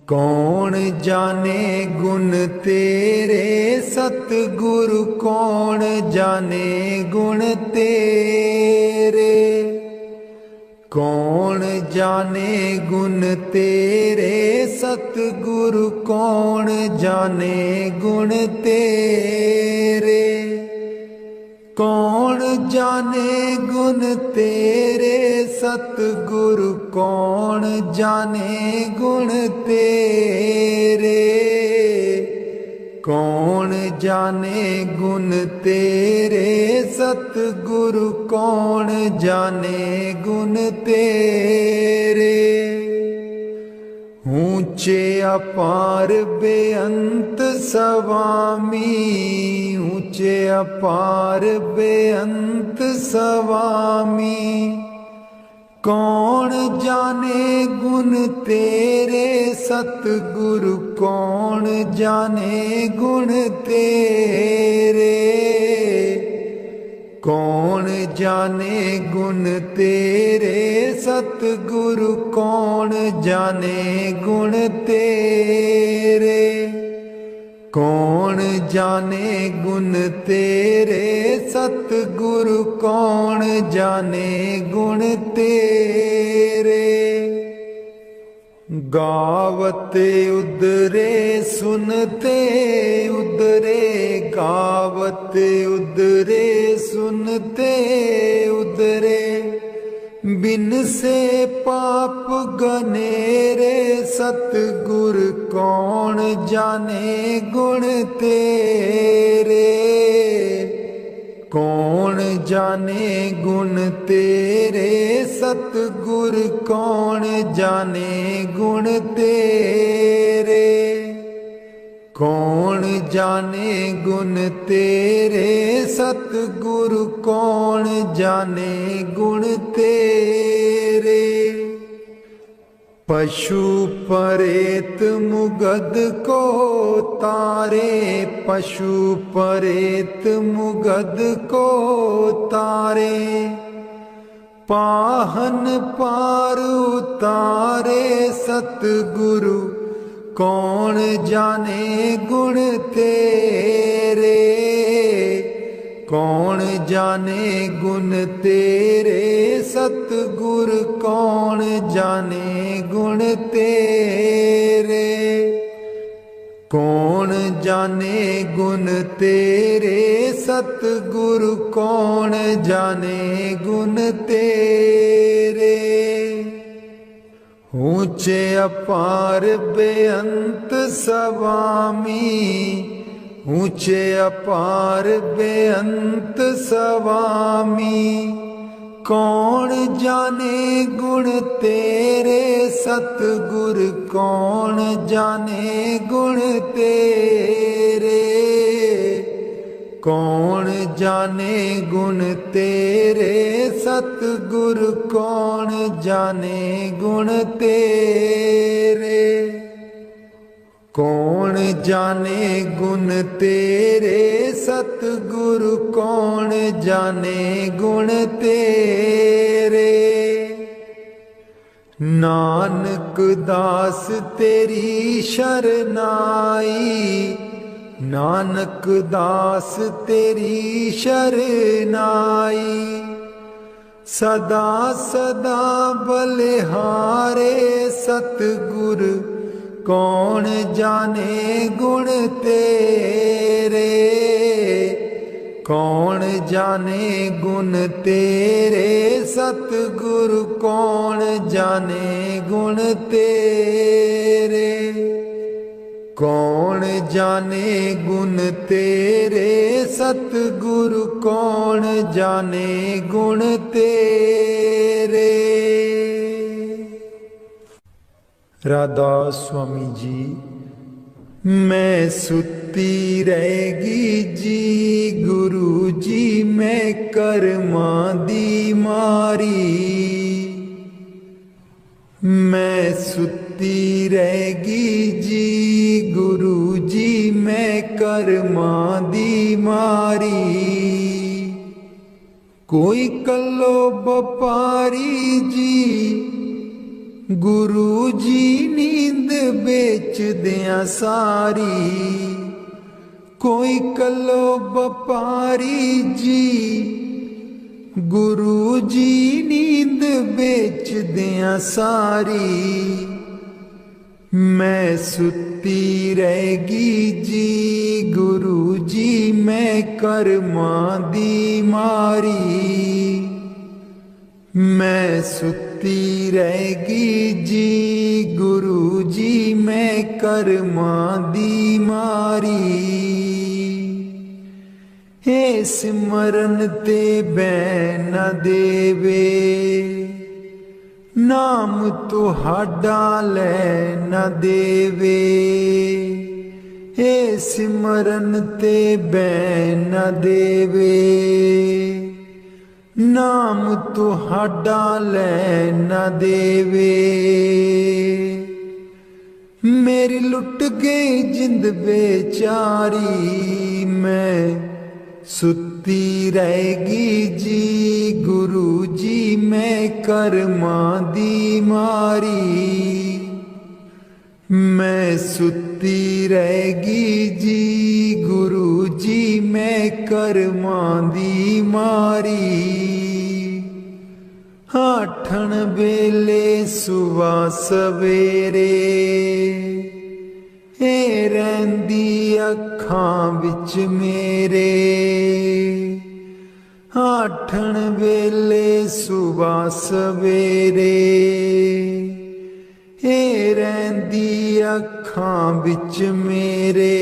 कौन जाने गुण तेरे सतगुरु, कौन जाने गुण तेरे। कौन जाने गुण तेरे सतगुरु, कौन जाने गुण तेरे। कौन जाने गुण तेरे सतगुरु, कौन जाने गुण तेरे। कौन जाने गुण तेरे सतगुरु, कौन जाने गुण तेरे। ऊंचे अपार बेअंत स्वामी, ऊंचे अपार बेअंत स्वामी। कौन जाने गुण तेरे सतगुरु, कौन जाने गुण तेरे। कौन जाने गुण तेरे सतगुरु, कौन जाने गुण तेरे। कौन जाने गुण तेरे सतगुरु, कौन जाने गुण तेरे। गावते उदरे सुनते उदरे, गावते उदरे सुनते उदरे। बिन से पाप गनेरे सतगुर, कौन जाने गुण तेरे। कौन जाने गुण तेरे सतगुर, कौन जाने गुण तेरे। कौन जाने गुण तेरे सतगुरु, कौन जाने गुण तेरे। पशु परेत मुगद को तारे, पशु परेत मुगद को तारे। पाहन पार उतारे सतगुरु, कौन जाने गुण तेरे। कौन जाने गुण तेरे सतगुर, कौन जाने गुण तेरे। कौन जाने गुण तेरे सतगुरु, कौन जाने गुण तेरे। ऊंचे अपार बेअंत स्वामी, ऊंचे अपार बेअंत स्वामी। कौन जाने गुण तेरे सतगुर, कौन जाने गुण तेरे। कौन जाने गुण तेरे सतगुर, कौन जाने गुण तेरे। कौन जाने गुण तेरे सतगुरु, कौन जाने गुण तेरे। नानक दास तेरी शरनाई, नानक दास तेरी शरनाई। सदा सदा बलिहारे सतगुर, कौन जाने गुण तेरे। कौन जाने गुण तेरे सतगुरु, कौन जाने गुण तेरे। कौन जाने गुण तेरे सतगुरु, कौन जाने गुण तेरे। राधा स्वामी जी। मैं सुती रहेगी जी गुरु जी, मैं कर्मा दी मारी। मैं सुती रहेगी जी गुरु जी, मैं कर्मा दी मारी। कोई कल्लो बपारी जी गुरु जी नींद बे बेच दिया सारी। कोई कलो व्यापारी जी गुरु जी नींद बेच दिया सारी। मैं सुती रहेगी जी गुरु जी मैं कर्मा दी मारी। मैं सुती रहेगी जी गुरु जी मैं कर्मा दी मारी। हे सिमरन ते बैन न देवे नाम तुहाडा लै न देवे। हे सिमरन ते बैन न देवे नाम तुहाडा लै न देवे। मेरी लुट गई जिंद बेचारी। मैं सुती रहेगी जी गुरु जी मैं कर्मा दी मारी। मैं सुती रहेगी जी गुरु जी मैं कर्मा दी मारी। आठन वेले सुबह सवेरे ए रैंदी अखां विच मेरे। आठन वेले सुबह सवेरे ए रैंदी अखां विच मेरे।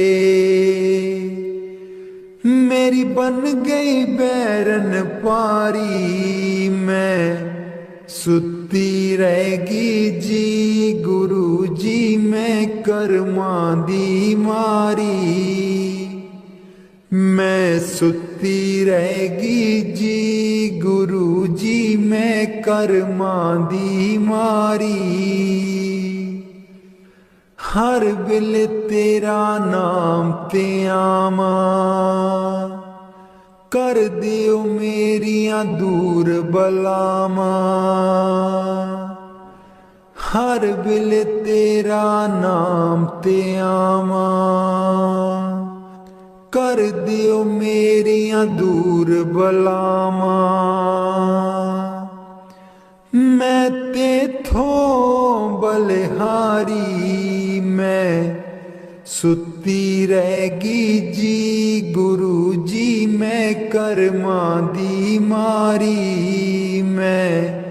मेरी बन गई बैरन पारी। मैं सुती रहेगी जी गुरु जी मैं कर्मा दी मारी। मैं सुती रहेगी जी गुरु जी मैं कर्मा दी मारी। हर वेले तेरा नाम ते आवा कर दियो मेरियां दूर बलावा। हर वेले तेरा नाम ते आवा कर दियो मेरियां दूर बलावा। मैं तेथों बलिहारी। मैं सुती रहेगी जी गुरु जी मैं कर्मा दी मारी। मैं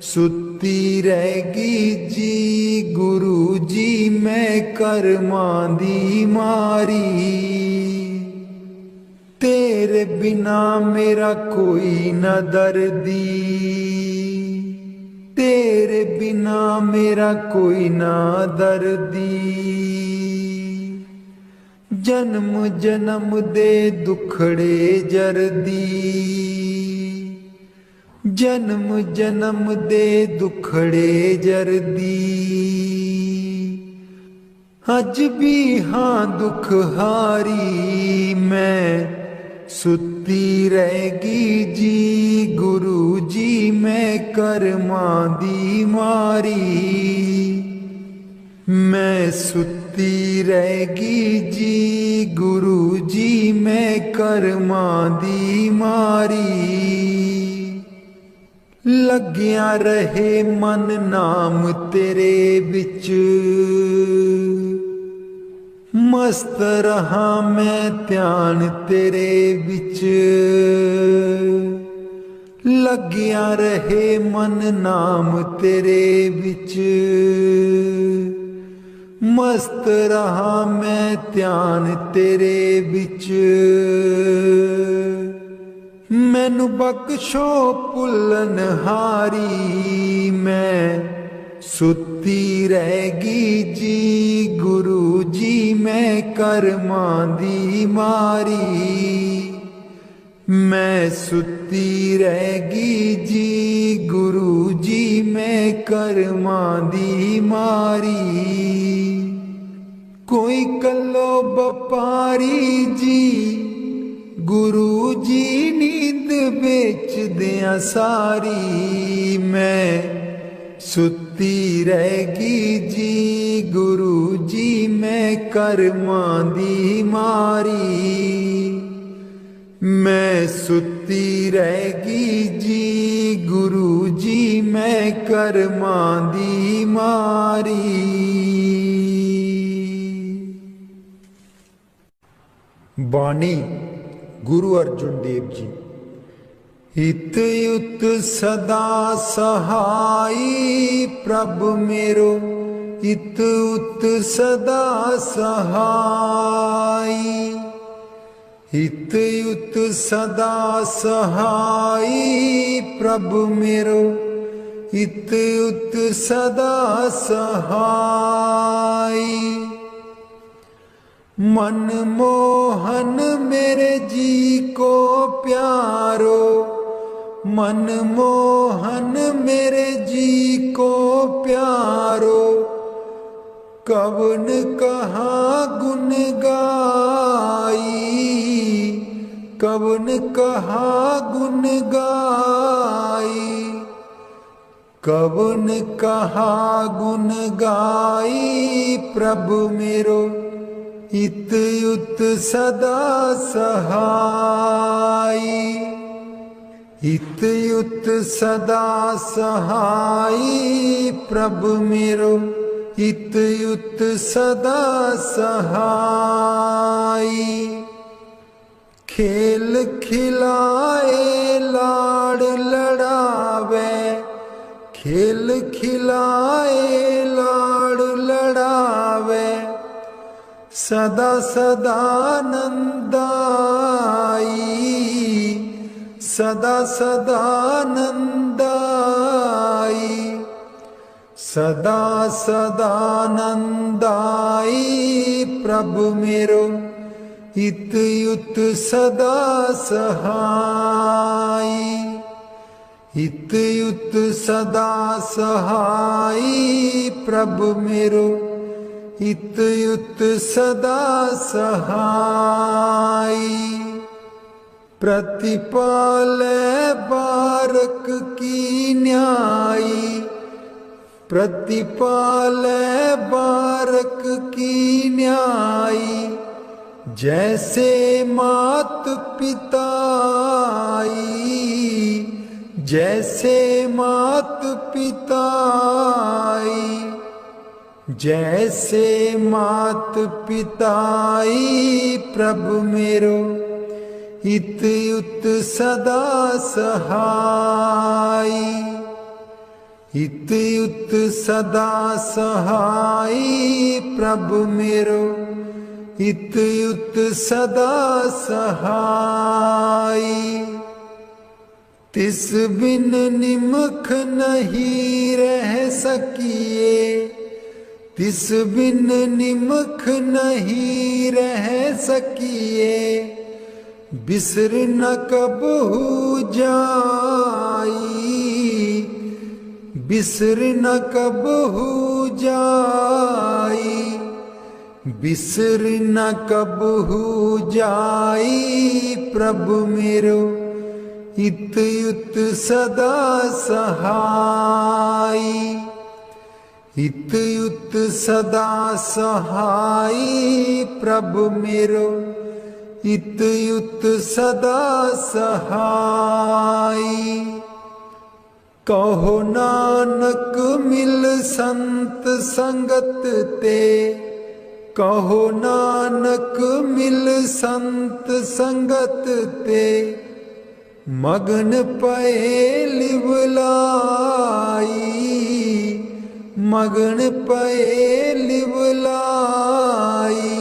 सुती रहेगी जी गुरु जी मैं कर्मा दी मारी। तेरे बिना मेरा कोई न दर्दी। तेरे बिना मेरा कोई ना दर्दी। जन्म जन्म दे दुखड़े जरदी। जन्म जन्म दे दुखड़े जरदी। अज भी हाँ दुख हारी। मैं सुती रहेगी जी गुरु जी मैं कर्मा दी मारी। मैं सुती रहेगी जी गुरु जी मैं कर्मा दी मारी। लग्या रहे मन नाम तेरे बिच मस्त रहा मैं ध्यान तेरे बिच। लग्या रहे मन नाम तेरे बिच मस्त रहा मैं ध्यान तेरे बिच। मैनू बख्शो भुल्लन हारी। मैं सुती रहेगी जी गुरु जी मैं कर्मा दी मारी। मैं सुती रहेगी जी गुरु जी मैं कर्मा दी मारी। कोई कलो व्यापारी जी गुरु जी नींद बेच दिया सारी। मैं सुत सुती रहेगी जी गुरु जी मैं कर्मां दी मारी। मैं सुती रहेगी जी गुरु जी मैं कर्मां दी मारी। बाणी गुरु अर्जुन देव जी। हित युत सदा सहाई प्रभु मेरो, हित उत सदा सहाई। हित युत सदा सहाई प्रभु मेरो, हित उत सदा सहाई। मनमोहन मेरे जी को प्यारो, मनमोहन मेरे जी को प्यारो। कवन कहाँ गुण गाई, कवन कहाँ गुण गाई। कवन कहाँ गुण गाई प्रभु मेरो, हित युत सदा सहाई। हित युत सदा सहाई प्रभु मेरो, हित युत सदा सहाई। खेल खिलाए लाड़ लड़ावे, खेल खिलाए लाड़ लड़ावे। सदा सदा नंदाई, सदा सदा नंदाई। सदा सदा नंदाई प्रभु मेरो, हित युत सदा सहाई। हित युत सदा सहाई प्रभु मेरो, हित युत सदा सहाई। प्रतिपाले बारक की न्यायी, प्रतिपाले बारक की न्यायी। जैसे मात पिताई, जैसे मात पिताई। जैसे मात पिताई प्रभु मेरो, हित युत सदा सहाई। हित युत सदा सहाई प्रभु मेरो, हित युत सदा सहाई। तिस बिन निमख नहीं रह सकिए, तिस बिन निमख नहीं रह सकिए। बिसर न कबहू जाई, बिसर न कबहू जाई। बिसर न कबहू जाई प्रभु मेरो, हित युत सदा सहाई। हित युत सदा सहाई प्रभु मेरो, हित युत सदा सहाई। कहो नानक मिल संत संगत ते, कहो नानक मिल संत संगत ते। मगन पए लिवलाई, मगन पए लिवलाई।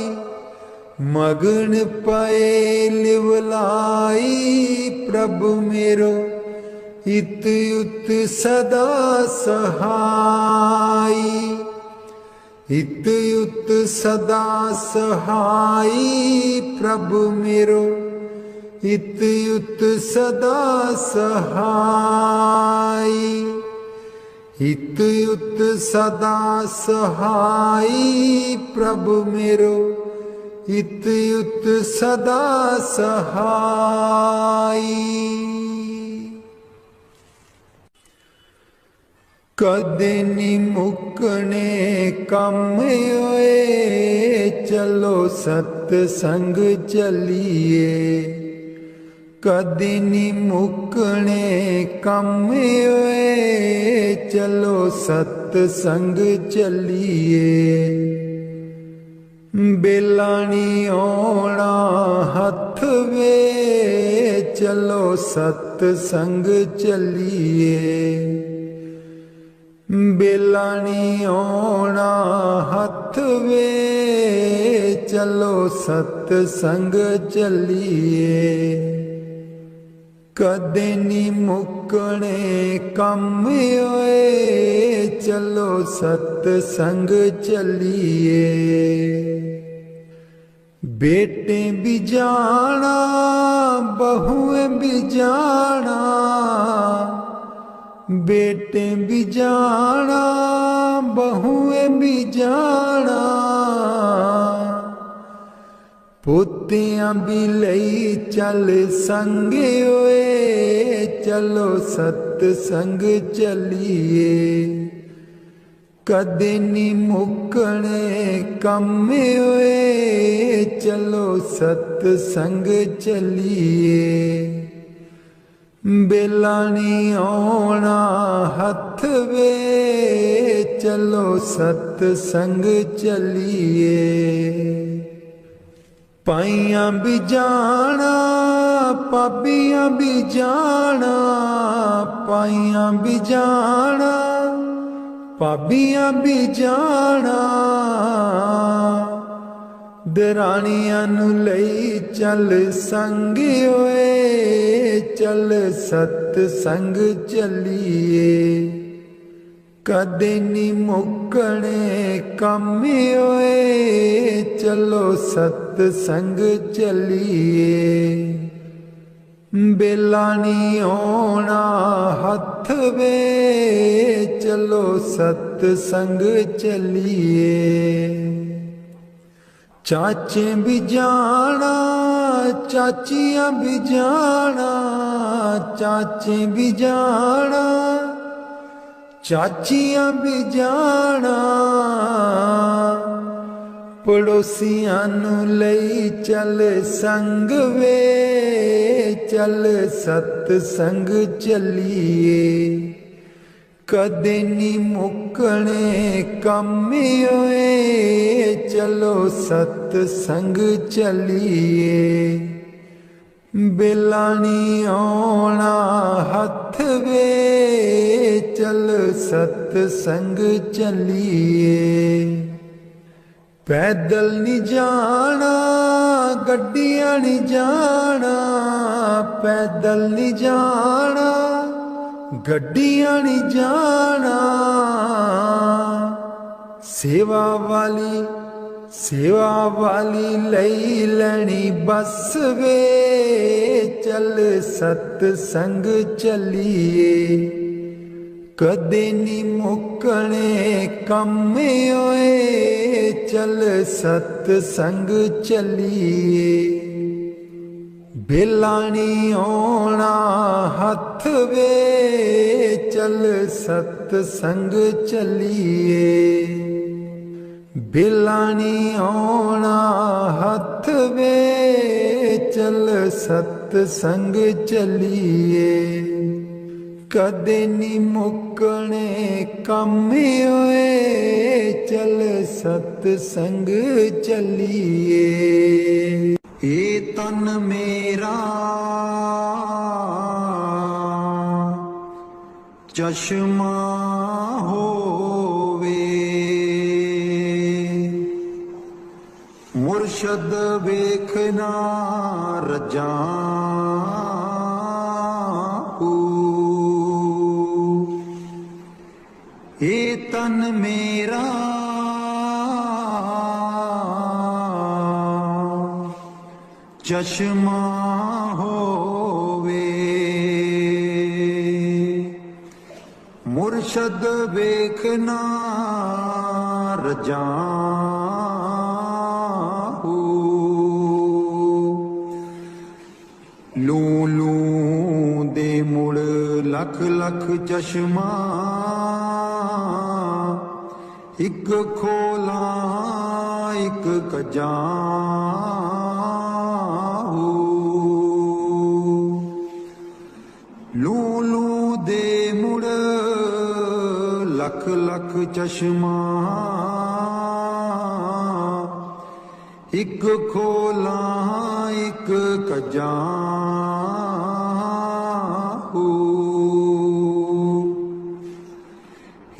मगन पए लिवलाई प्रभु मेरो, हित युत सदा सहाई। हित युत सदा सहाई प्रभु मेरो, हित युत सदा सहाई। हित युत सदा सहाई प्रभु मेरो, हित युत सदा सहाई। कदे नी मुकने कम होए, चलो सतसंग चलिए। कदे नी मुकने कम होए, चलो सतसंग चलिए। बेला नी आउणा हथ वे, चलो सतसंग चलिए। बेला नी आउणा हथ वे, चलो सतसंग चलिए। कदे नी मुकने कम होए, चलो सतसंग चलिए। बेटे भी जाना बहुएं भी जाना, बेटे भी जाना बहुएं भी जाना। पोतियां भी लई चल संगे होए, चलो सतसंग चलिए। कदे नी मुकने कम होए, चलो सतसंग चलिए। बेला नी आउणा हथ वे, चलो सतसंग चलिए। पाइयां भी जाना पाबियां भी जाना, पाइयां भी जाना पाबियां भी जाना। दरानियां नू लई चल संग होए, चल सतसंग चलिए। कदे नी मुकने कम होए, चलो सतसंग चलिए। बेला नी आउणा हथ वे, चलो सतसंग चलिए। चाचे भी जाना चाचियां भी जाना, चाचे भी जाना चाचियां भी जाना। पड़ोसियां नू लई चल संग वे, चल सतसंग चलिए। कदे नी मुकने कम होए, चलो सतसंग चलिए। बेला नी आउणा हथ वे, चल सतसंग चलिए। पैदल नी जाना गड्डियां नी जाना, पैदल नी जाना गड्डियां नी जाना। सेवा वाली लई लैनी बस वे, चल सतसंग चलिए। कदे नी मुकने कम होए, चल सतसंग चलिए। बेला नी आउणा हथ वे, चल सतसंग चलिए। बेला नी आउणा हथ वे, चल सतसंग चलिए। कदे नी मुकने कम होए, चल सतसंग चलिए। ए तन मेरा चश्मा होवे, मुर्शद वेखना रजा। ए तन मेरा चश्मा होवे, मुर्शद वेखना रजा। लू लू दे मुड़ लख लख चश्मा, इक खोला इक कजां लू लू दे मुड़ लख लख चश्मा इक खोला इक कजां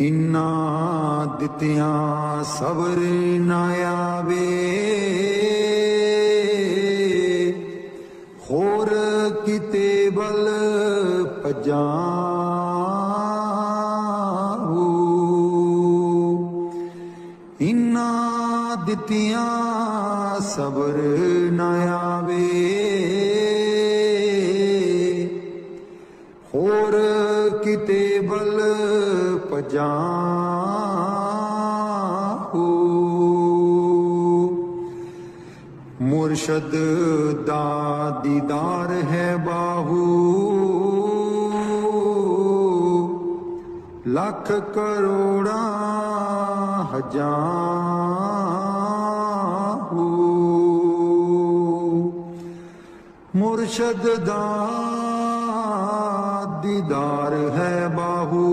इन्ना दित्तियां सबर न आवे होर किते बल भजां इन्ना दित्तियां सबर न आवे होर किते बल भजां मुर्शद दा दीदार है बाहू लख करोड़ा हजां मुर्शद दा दीदार है बाहू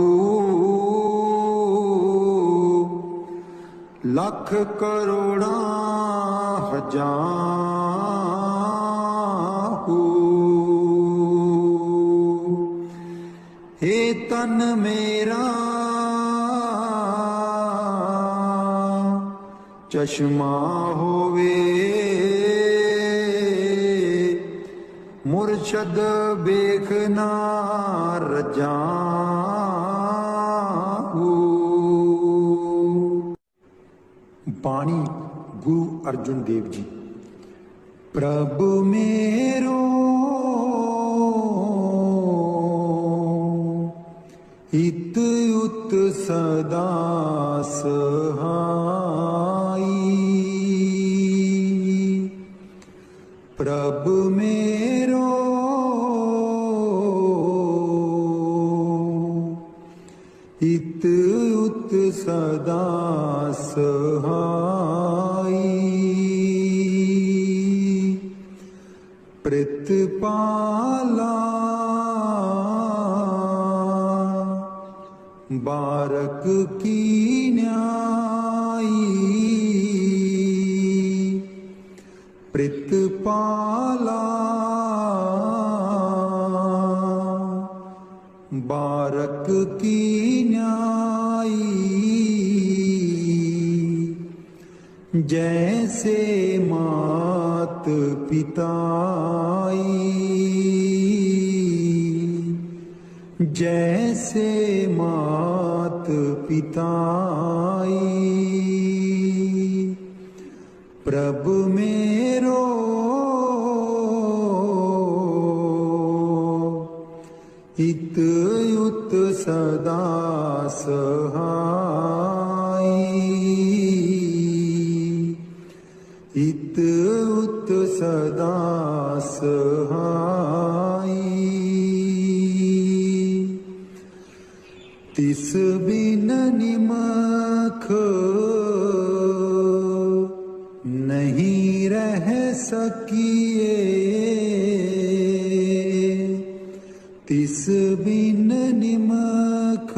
लख करोड़ा हजां हे तन मेरा चश्मा होवे मुर्शद बेखना रजां बाणी गुरु अर्जुन देव जी। प्रभु मेरो हित उत सदा सहाई प्रभु मेरो हित उत सदा सहाई प्रतिपाला बारक की न्यायी प्रतिपाला बारक की न्यायी जैसे मात पिताई जैसे मात पिताई प्रभु मेरो हित युत सदा सहाई हित युत सदा सहाई तिस बिन निमख नहीं रह सकिए तिस बिन निमख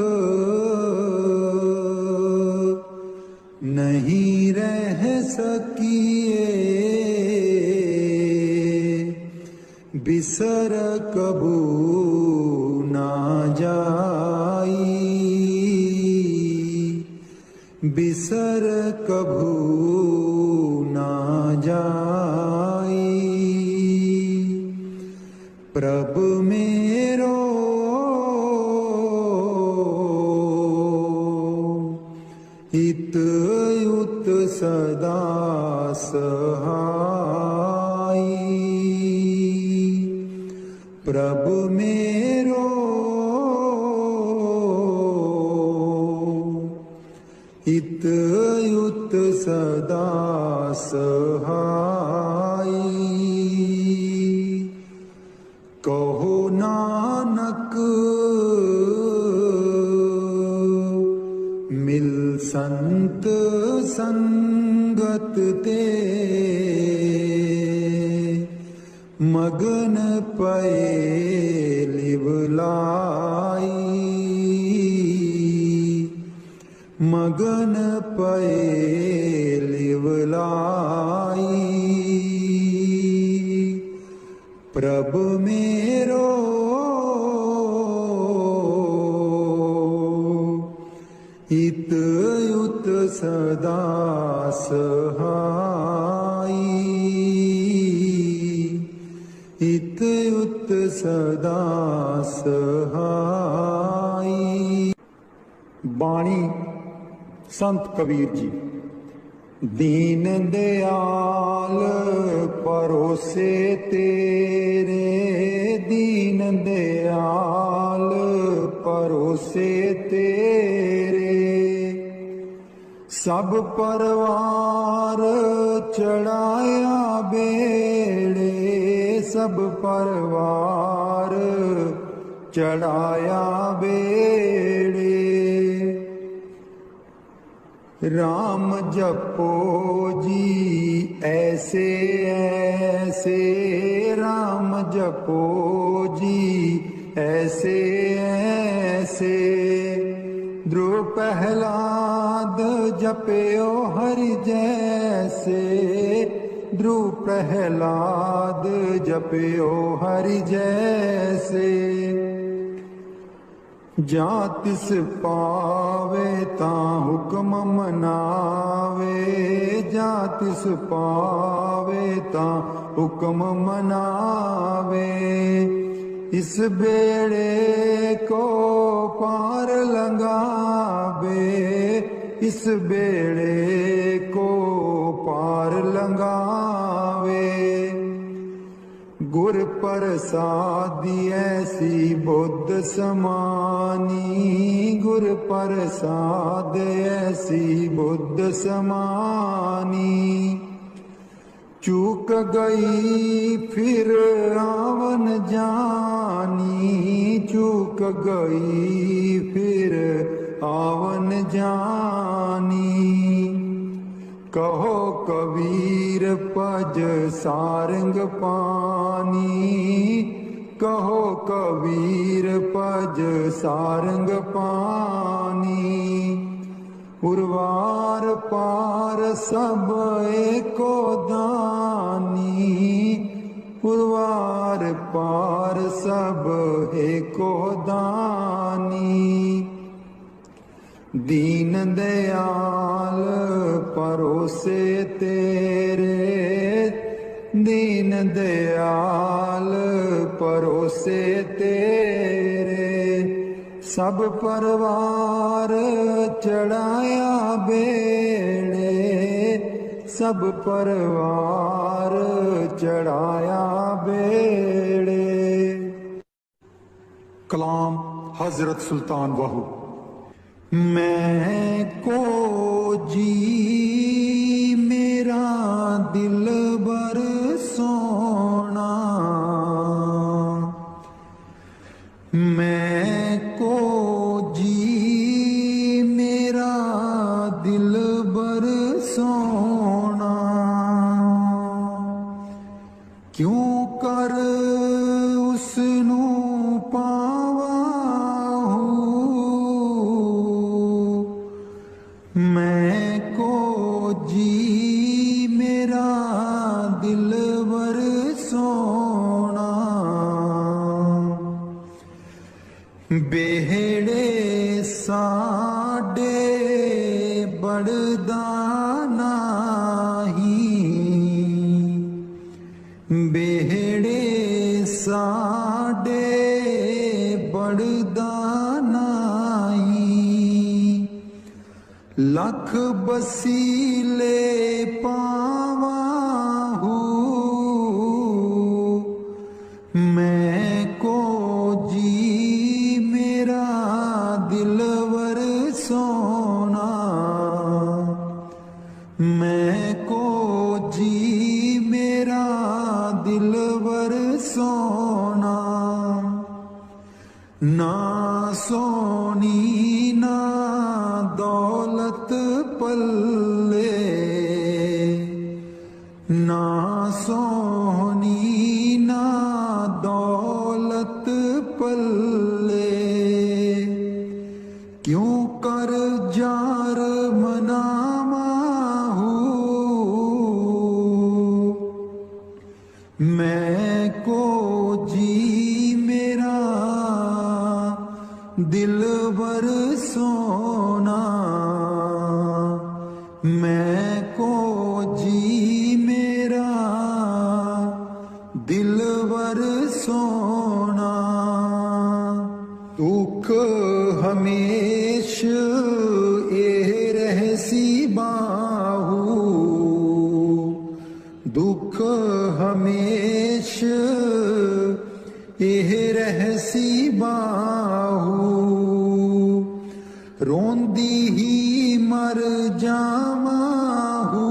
नहीं रह सकिए बिसर कबू ना जाई बिसर कबू ना जाई प्रभु मेरो हित युत सदा सहाई प्रभु मेरो हित युत सदा सहाई कहो नानक मिल संत संगत ते मगन पए लिवलाई, मगन पए लिवलाई। प्रभ मेरो इत युत सदा सहाई, इत युत सदा सहाई। बाणी संत कबीर जी। दीन दयाल परोसे तेरे, दीन दयाल परोसे तेरे। सब परवार चढ़ाया बेड़े, सब परवार चढ़ाया बेड़े। राम जपो जी ऐसे ऐसे, राम जपो जी ऐसे ऐसे। ध्रुव प्रहलाद जपयो हरि जैसे, ध्रुव प्रहलाद जपयो हरि जैसे। जा तिस पावे तां हुक्म मनावे, जा तिस पावे तां हुक्म मनावे। इस बेड़े को पार लंघावे, इस बेड़े को पार लंघावे। गुर प्रसादी ऐसी बुद्ध समानी, गुर प्रसाद ऐसी बुद्ध समानी। चूक गई फिर आवन जानी, चूक गई फिर आवन जानी। कहो कबीर पज सारंग पानी, कहो कबीर पज सारंग पानी। उर्वार पार सब एको दानी, उर्वार पार सब एको दानी। दीन दयाल परोसे तेरे, दीन दयाल परोसे तेरे। सब परवार चढ़ाया बेड़े, सब परवार चढ़ाया बेड़े। कलाम हजरत सुल्तान वाहू। मैं को जी मेरा दिल बर सोना, मैं को जी मेरा दिल बर सोना। क्यों कर उसनू पावा मैं को जी मेरा दिलवर सोना। बेहड़े साडे बड़दा नाही, बेहड़े साडे बड़दा नाही। लख बसीले पावाहू मैं को जी मेरा दिलवर सोना। मैं को जी मेरा दिलवर सोना। ना सोनी ना दौलत ना सोहनी ना दौलत पल्ले, क्यों कर जार मनामाहू। मैं को जी मेरा दिलबर सोना, मैं को जी मेरा दिलबर सोना। दुख हमेश एह रहसी बाहू, दुख हमेश एह रहसी बाहू। रोंदी ही मर जावाहू,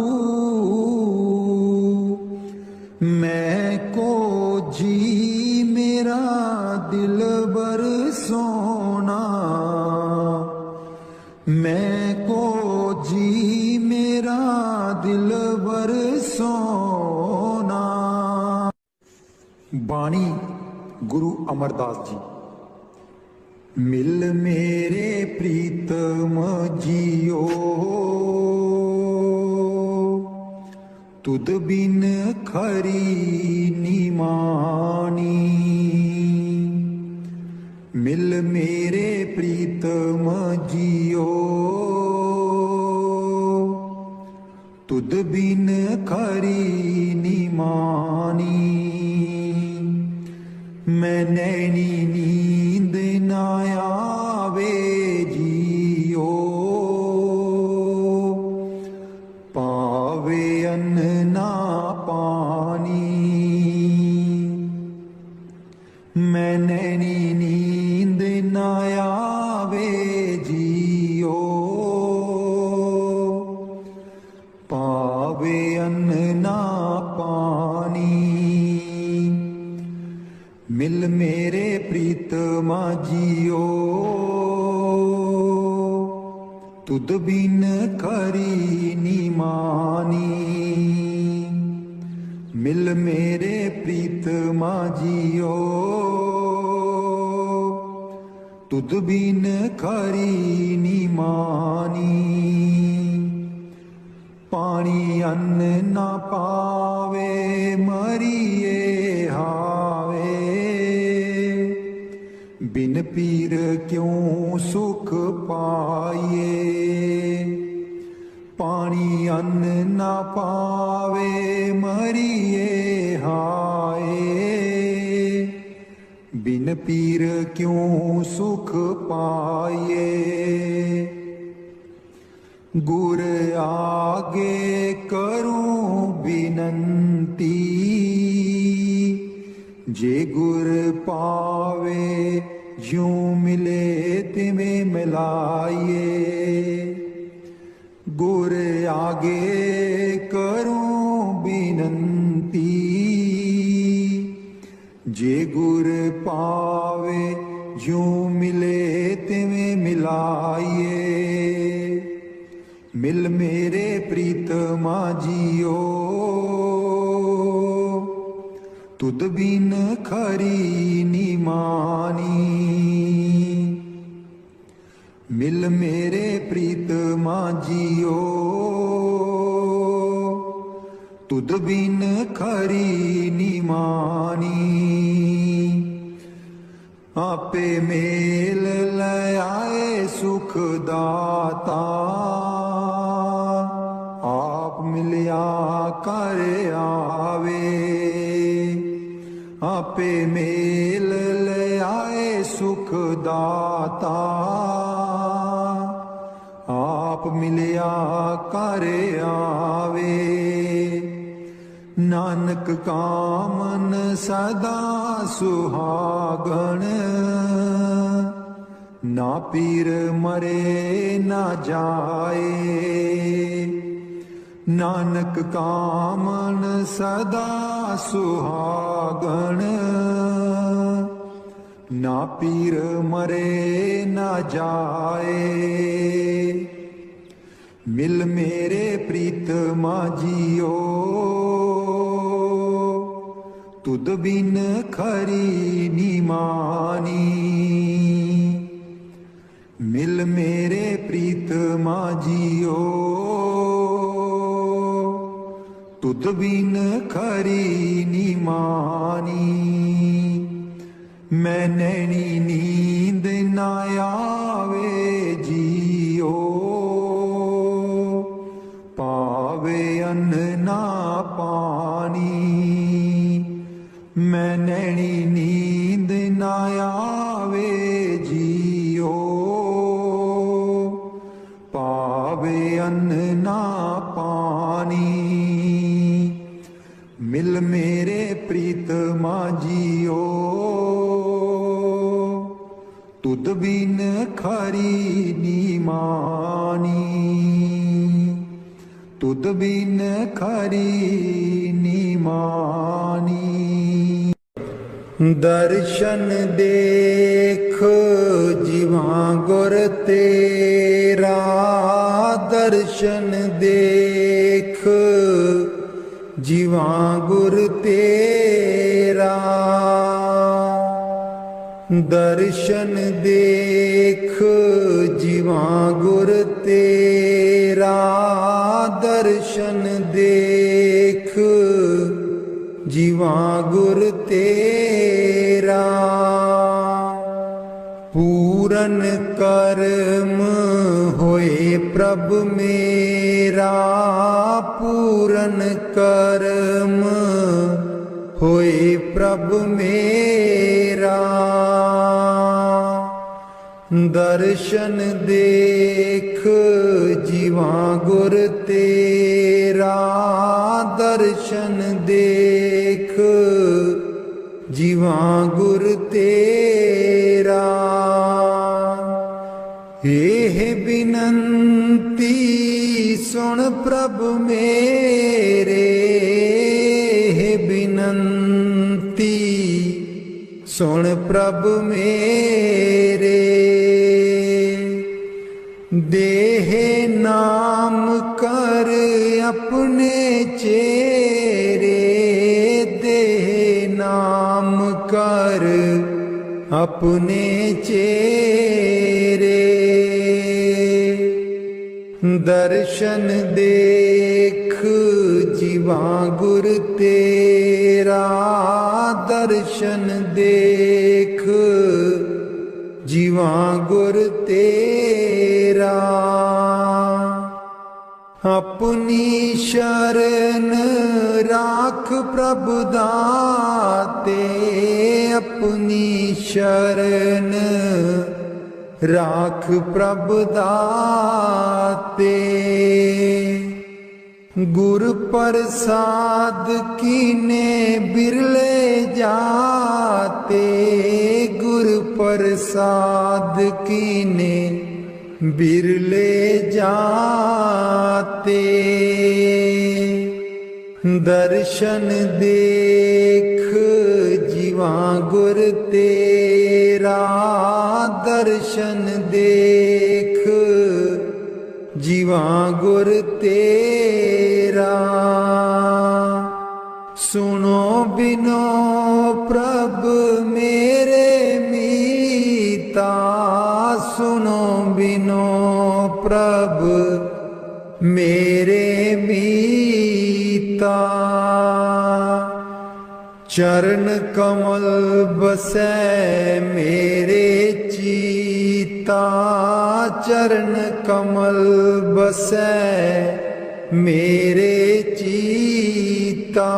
मैं को जी मेरा दिलबर सोना, मैं को जी मेरा दिलबर सोना। बाणी गुरु अमरदास जी। मिल मेरे प्रीतम जियो, तुद बिन खरी निमानी। मिल मेरे प्रीतम जियो, तुद बिन खरी निमानी। मैं नैनी नींद न आवे जियो, पावे अन्न ना पानी। मैं नैनी नींद न आवे जियो, पावे अन्न ना पानी। मिल मेरे प्रीतमा जियो, तुद बिन खरी निमानी। मिल मेरे प्रीतमा जियो, तुद बिन खरी निमानी। पानी अन्न ना पावे मरिए हावे, बिन पीर क्यों सुख पाइए। पानी अन्न ना पावे मरिए हाय, बिन पीर क्यों सुख पाइए। गुर आगे करूं बिनंती, जे गुर पावे ज्यों मिले तिमें मिलाइए। गुर आगे करूं बिनंती, जे गुर पावे ज्यों मिले तिमें मिलाइए। मिल मेरे प्रीतमा जियो, तुद बिन खरी निमानी। मिल मेरे प्रीतमा जियो, तुद बिन खरी निमानी। आपे मेल लयाए सुख दाता, आप मिलिया कर आवे। आपे मेल लयाए सुख दाता, आप मिलिया कर आवे। नानक कामन सदा सुहागण, ना पीर मरे ना जाए। नानक कामन सदा सुहागण, ना पीर मरे ना जाए। मिल मेरे प्रीतमा जियो, तुद बिन खरी निमानी। मिल मेरे प्रीतमा जियो, तुद बिन खरी निमानी। मैं नैनी नींद न आवे जियो, पावे अन्न ना पानी। मैं नैनी नींद न आवे जियो, पावे अन्न ना पानी। मिल मेरे प्रीतमा जियो, तुद बिन खरी निमानी। तुद बिन खरी निमानी। दर्शन देख जीवा गुर तेरा, दर्शन देख जीवा गुर तेरा। दर्शन देख जीवा गुर तेरा, दर्शन देख जीवा गुर तेरा। पूरन कर्म होए प्रभ मेरा, पूरन कर्म होए प्रभ मेरा। दर्शन देख जीवा गुर तेरा, दर्शन देख जीवा गुर तेरा। हे बिनंती सुन प्रभ मेरे, हे बिनंती सुन प्रभ मेरे। देह नाम कर अपने चेरे, देह नाम कर अपने चेरे। दर्शन देख जीवा गुर तेरा, दर्शन देख जीवा गुर तेरा। अपनी शरण राख प्रभु दाते, अपनी शरण राख प्रभु दाते। गुर प्रसाद कीने बिरले जाते, गुर प्रसाद कीने बिरले जाते। दर्शन देख जीवा गुर तेरा, दर्शन देख जीवा गुर तेरा। सुनो बिनो प्रभ मेरे मीता, सुनो बिनो प्रभ मेरे मीता। चरण कमल बसै मेरे चीता, चरण कमल बसै मेरे चीता।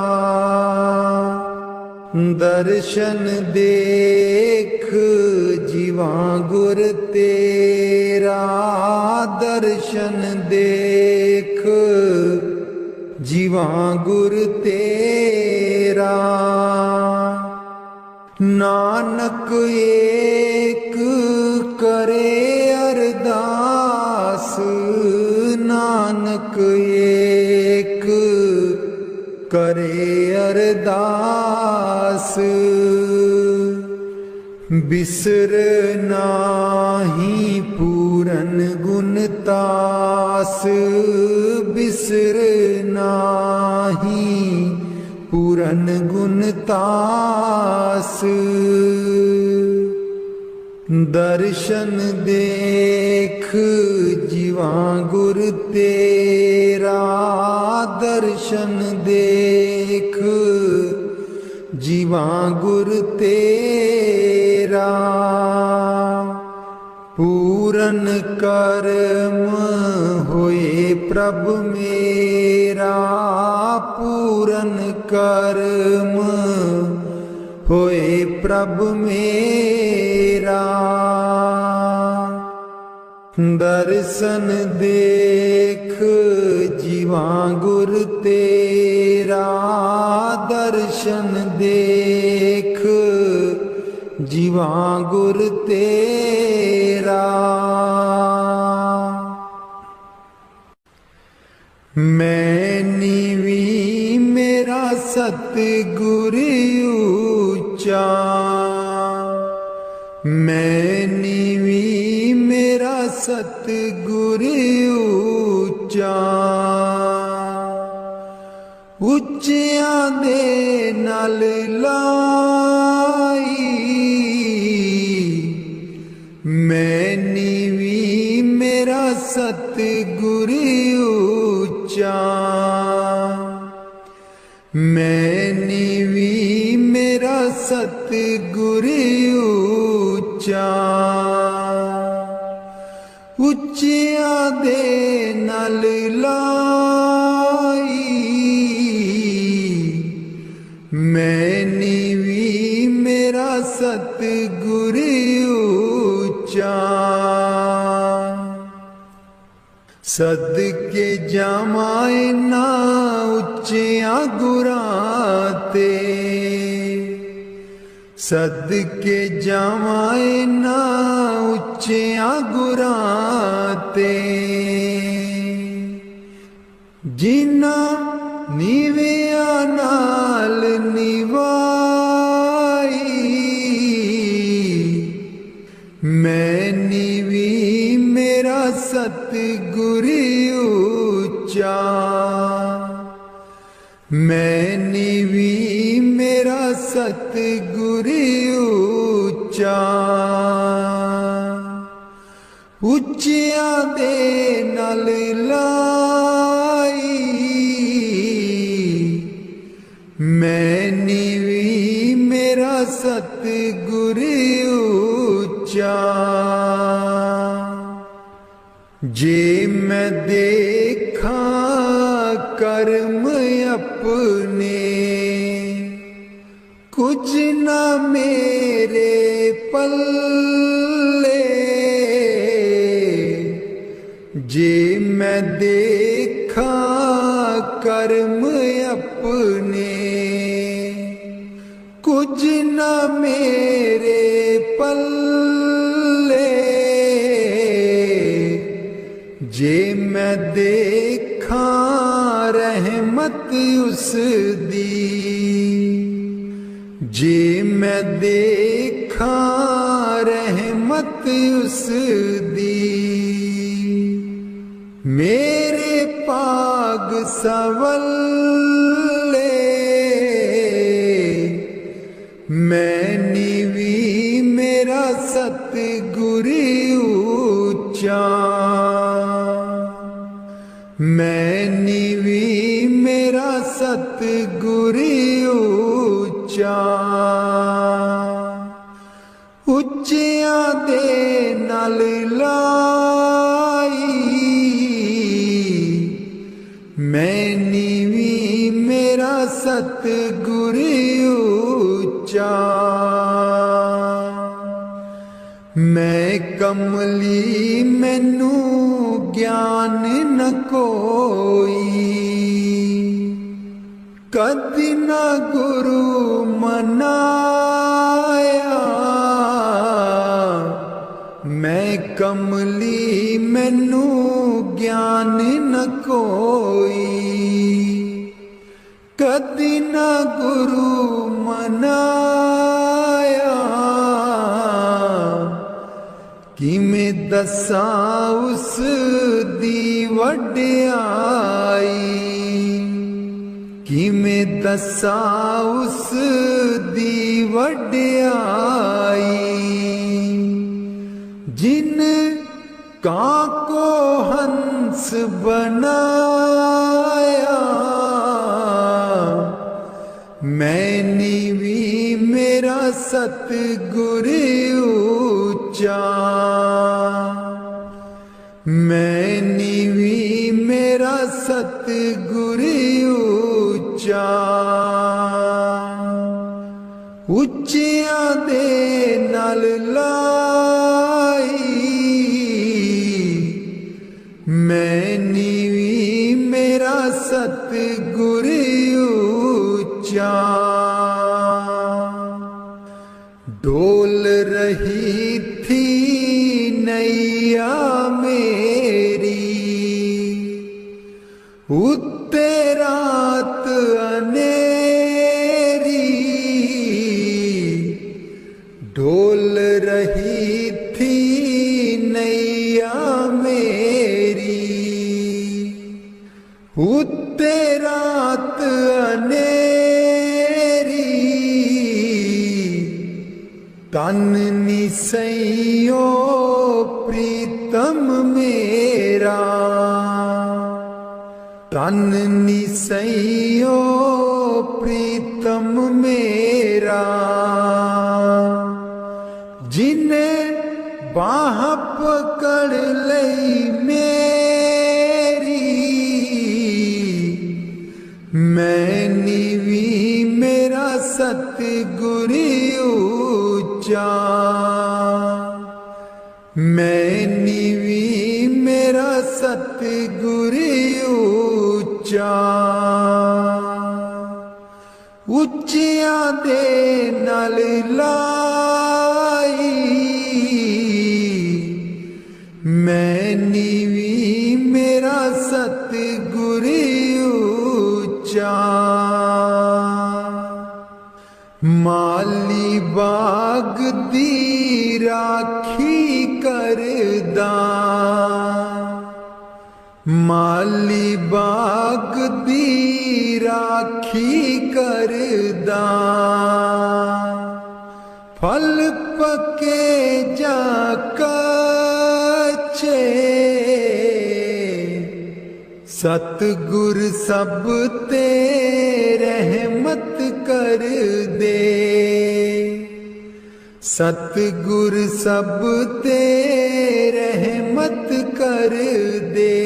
दर्शन देख जीवा गुर तेरा, दर्शन देख जीवा गुर तेरा। नानक एक करे अरदास, नानक एक करे अरदास। बिसर नाही पूरन गुण तास, बिसर नाही पूरन गुणतास दर्शन देख जीवा गुर तेरा दर्शन देख जीवा गुर तेरा पूरन कर्म होए प्रभ मेरा पूरन कर्म होए प्रभ मेरा दर्शन देख जीवा गुर तेरा दर्शन देख जीवा गुर तेरा मैं नीवी मेरा सतगुर ऊंचा मैं नीवी मेरा सतगुर ऊंचा उच्चियां दे नाल लाई मैं नीवी मेरा सतगुर ऊंचा मैं नीवी मेरा सतगुर ऊंचा उच्चियां दे नाल लाई मैं नीवी मेरा सतगुर ऊंचा सदके जावां ना उच्चियां गुरां ते सदके जावां ना उच्चियां गुरां ते जिन्ना नीविया नाल निवाई मैं नीवी मेरा सतगुर ऊंचा मैं नीवी मेरा सतगुर ऊंचा उच्चियां दे नाल लाई मैं नीवी मेरा सतगुर ऊंचा जे मैं देखा कर्म अपने कुछ न मेरे पल्ले जे मैं देखा कर्म अपने कुछ न मेरे पल्ले जे मैं देखा रहमत उस दी जे मैं देखा रहमत उस दी मेरे पाग सवल्ले मैं नीवी मेरा सतगुर ऊंचा मैं नीवी मेरा सतगुर ऊंचा उच्चियां दे नाल लाई मैं नीवी मेरा सतगुर ऊंचा मैं कमली मैनू ज्ञान न कोई कदी न गुरु मनाया मैं कमली मैनू ज्ञान न कोई कदी न गुरु मनाया किमें दसां उस दी वड्याई किमें दसा उस दी वड्याई जिन कां को हंस बनाया। मैंने भी मेरा सतगुर ऊंचा, मैंने भी मेरा सतगुर ऊंचा। उच्चियां दे नाल लाई, मैंने भी मेरा सतगुर ऊंचा। डोल रही थी नैया मेरी, उत्ते रात अनेरी। डोल रही थी नैया मेरी, उत्ते रात अनेरी। तन निसैयो प्रीतम मेरा, तन निसैयो प्रीतम मेरा। जिन्हें बाह पकड़ लई मेरी, मैंने भी मेरा सतगुर ऊंचा, मैंने भी मेरा सतगुर ऊंचा। उच्चियां दे नाल लाई, मैंने भी मेरा सतगुर ऊंचा। माली बाग दी राखी करदा, माली बाग दी राखी करदा। फल पके जा कच्चे, सतगुर सब ते रहमत कर दे। सतगुर सब ते रहमत कर दे।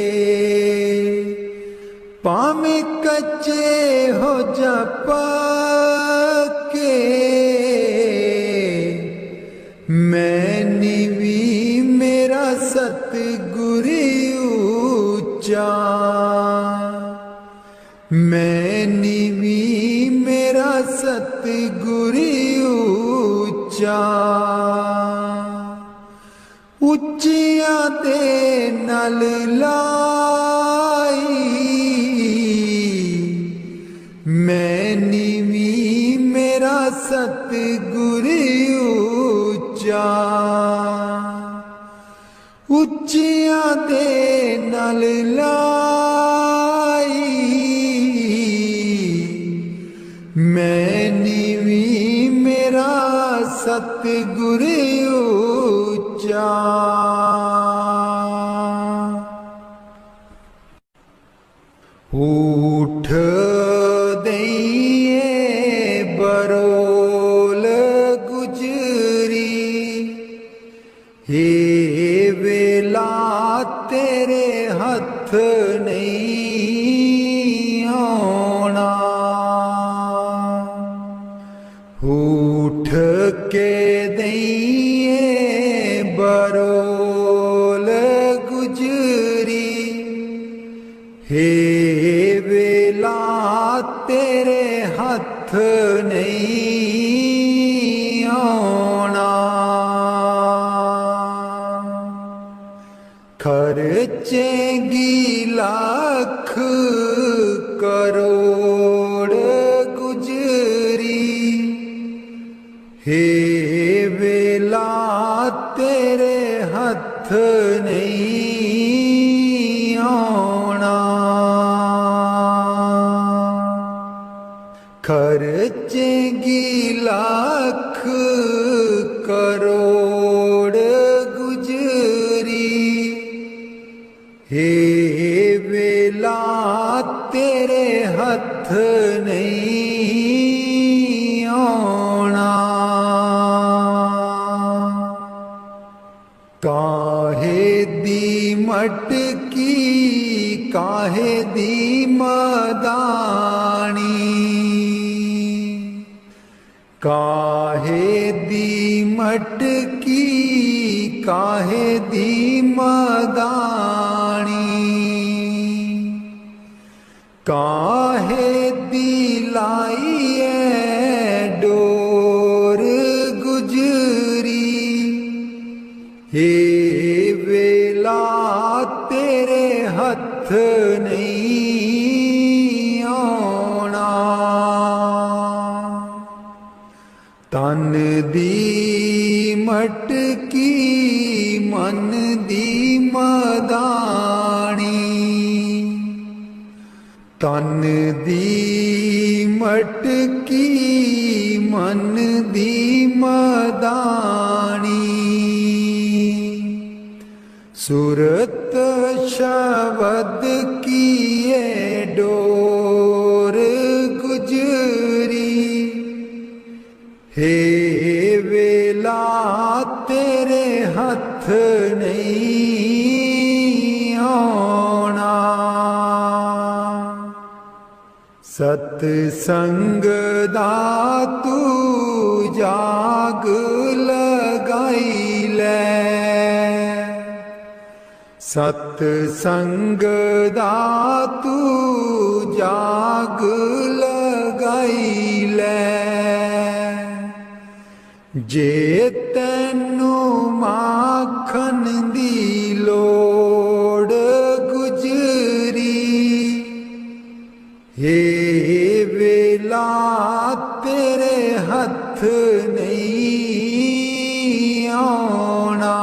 पामे कच्चे हो जा पक्के, मैंने भी मेरा सतगुर ऊंचा, मैंने भी मेरा सतगुर ऊंचा। उच्चियां दे नाल लाई, मैंने भी मेरा सतगुर ऊंचा। उच्चियां दे नाल लाई, मैंने भी मेरा सतगुर ऊंचा। उठ दइए बरोल गुजरी, हे वेला तेरे हथ नहीं आना। उठ के दइए बरोल गुजरी, हे वेला तेरे हथ नहीं आना। खर्चेगी लाख करोड़ गुजरी, हे वेला तेरे हथ नहीं आना। खर्चेगी लाख करोड़ गुजरी, हे वेला तेरे हथ नहीं आना। काहे दी मटकी काहे दी मदानी, काहे दी मटकी काहे दी मदानी, काहे दी लाइए डोर गुजरी, हे वेला तेरे हथ नहीं आना। तन दी मटकी मन दी मदानी, तन दी मटकी मन दी मदानी, सूरत शब्द की ये डोर गुजरी, हे वेला तेरे हथ नहीं आना। सतसंग दा तू जाग लगाई ले, सतसंग दा तू जाग लगाई ले, जे तैनू माखन दी लोड़ गुजरी, हे वेला तेरे हथ नहीं आना।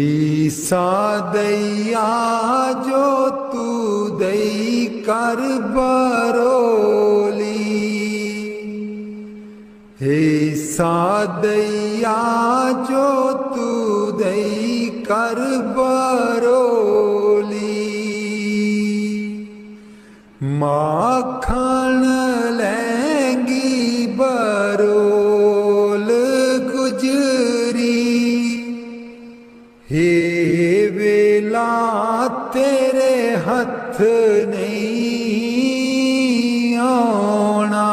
ईसा दैया जो तू दई कर बरोली, ईसा दैया जो तू दई कर बरोली, माखन लेंगी बरोल गुजरी, हे वेला तेरे हथ नहीं आना।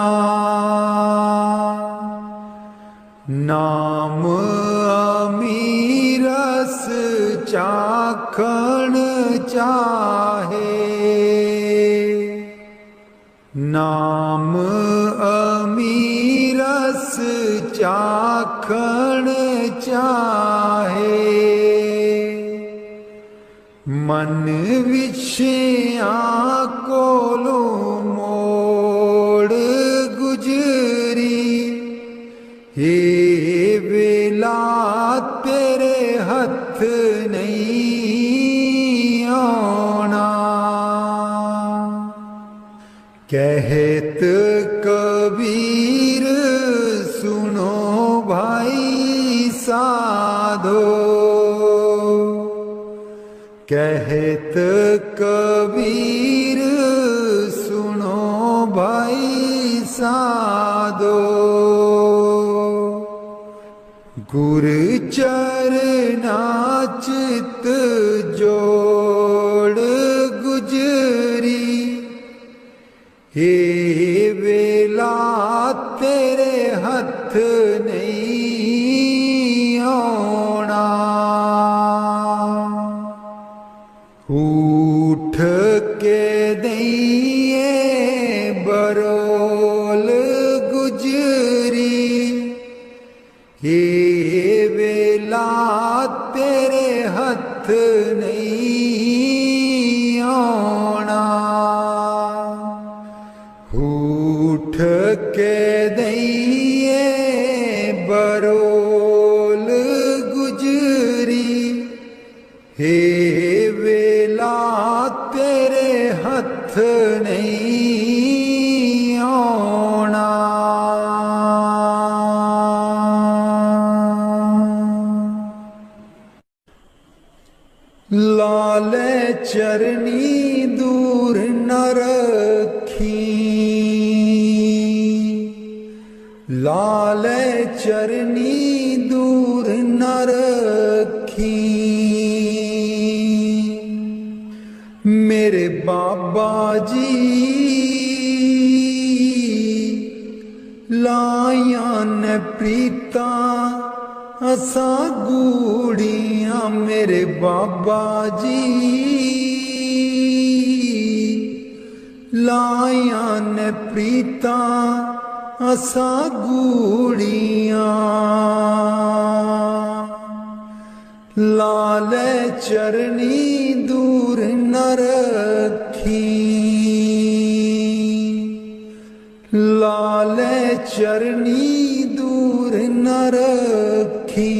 नाम अमीरस चाखण चाहे, नाम अमीरस चाखण चाहे, मन विषयां कोलों मोड़ गुजरी, हे वेला तेरे हथ नहीं आना। कहत कबीर सुनो भाई साधो, कहत कबीर सुनो भाई साधो, गुर चरना चित जोड़ गुजरी, हे वेला तेरे हथ नहीं आना। उठ के दइए बरोल गुजरी, हे वेला तेरे हथ नहीं आना। उठ के दइए बरोल गुजरी, हे वेला तेरे हथ नहीं आना। लाले चरनी दूर न रखी, लाले चरनी दूर न रखी। मेरे बाबा जी लाया न प्रीता असा गूड़ियां। मेरे बाबा जी लाया न प्रीता असा गूड़ियां। लाले चरनी दूर न रखी, लाले चरनी दूर न रखी।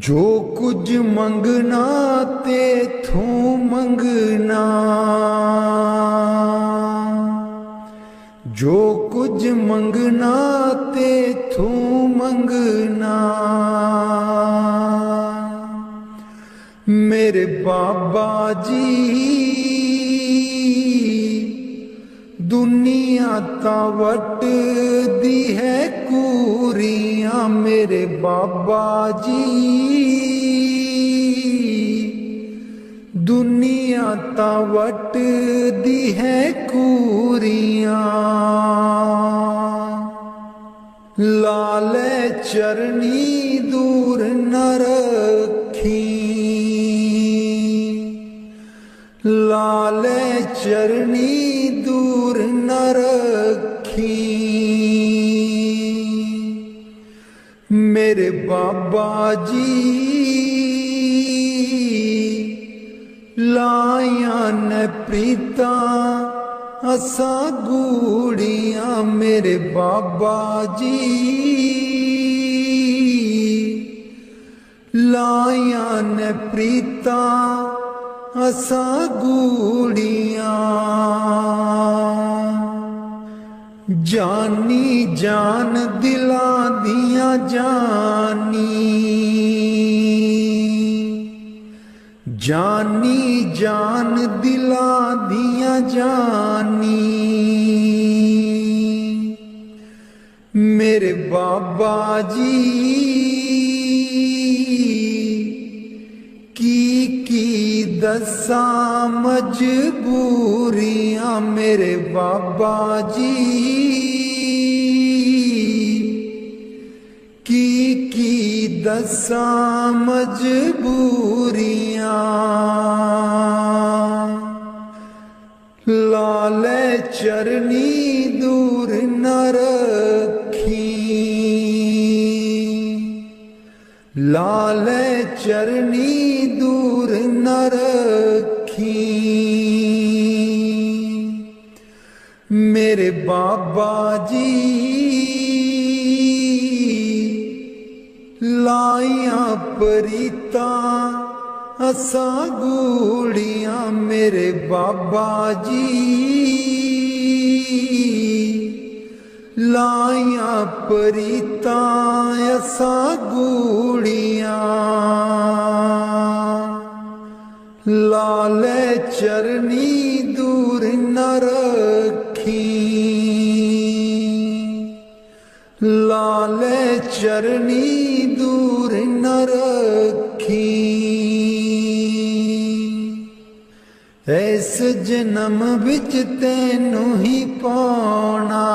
जो कुछ मंगना तेथों मंगना, जो कुछ मंगना तेथों मंगना। मेरे बाबा जी दुनिया तावट दी है कूरियां। मेरे बाबा जी दुनिया तावट दी है कूरियां। लाले चरनी दूर न रखी, लाले चरनी दूर न रखी। मेरे बाबा जी लाया न प्रीता असा गूड़ियां। मेरे बाबा जी लाया न प्रीता असा गूड़ियां। जानी जान दिला दिया जानी, जानी जान दिला दिया जानी। मेरे बाबा जी की दसा मजबूरियां। मेरे बाबा जी की दसा मजबूरियां। लाले चरनी दूर न रखी, लाले चरनी दूर न रखी। मेरे बाबा जी लाया परीता असा गूड़ियां। मेरे बाबा जी लाया परीता असा गूड़ियां। लाले चरनी दूर न रखी, लाले चरनी दूर न रखी। इस जन्म विच तैनू ही पाना,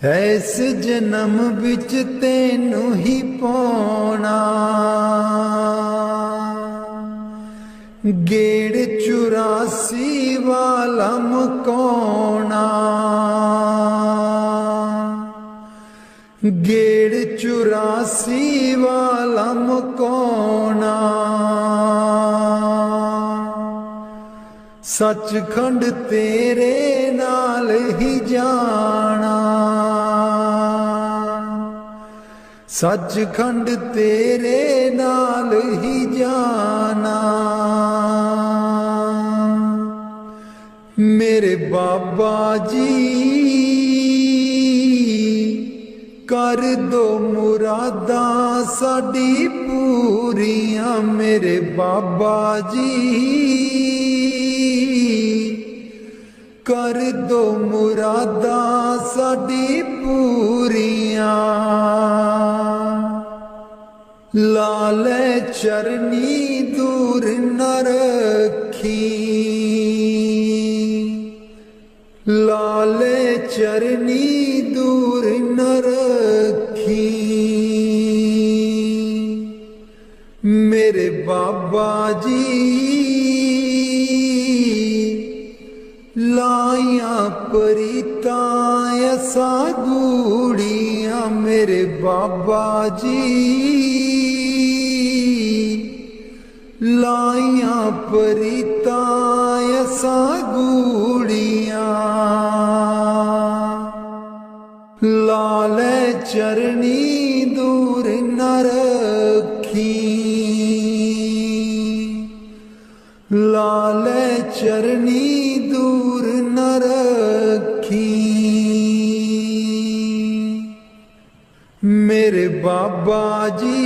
इस जन्म विच तैनू ही पाना। गेड़ 84 वाला मकाना, गेड़ 84 वाला मकाना। सचखंड तेरे नाल ही जाना, सचखंड तेरे नाल ही जाना। मेरे बाबा जी कर दो मुरादां साडी पूरियां। मेरे बाबा जी कर दो मुरादां साडी पूरियां। लाले चरनी दूर न रखी, लाले चरनी दूर न रखी। मेरे बाबा जी लाया परितां असा गूड़ियां। मेरे बाबा जी लाया परितां असा गूड़ियां। लाले चरनी दूर न रखी, लाले चरनी दूर न रखी। मेरे बाबा जी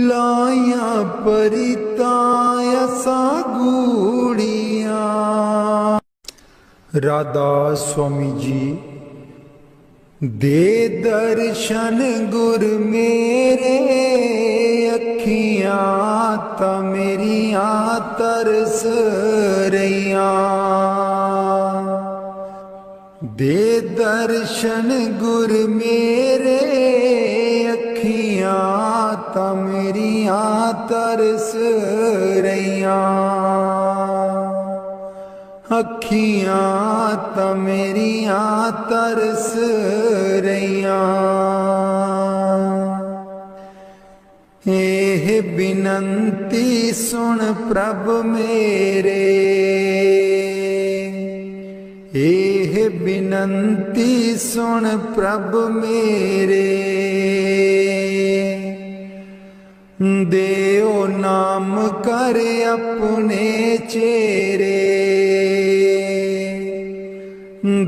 लाया परितां असा गूड़ियां। राधा स्वामी जी दे दर्शन गुर मेरे, अखियां ता मेरियां तरस रहियां। दे दर्शन गुर मेरे, अखियां ता मेरियां तरस रहियां। अखियां ता मेरियां तरस रहियां। एह बिनंती सुन प्रभ मेरे, एह बिनंती सुन प्रभ मेरे। देओ नाम कर अपने चेरे,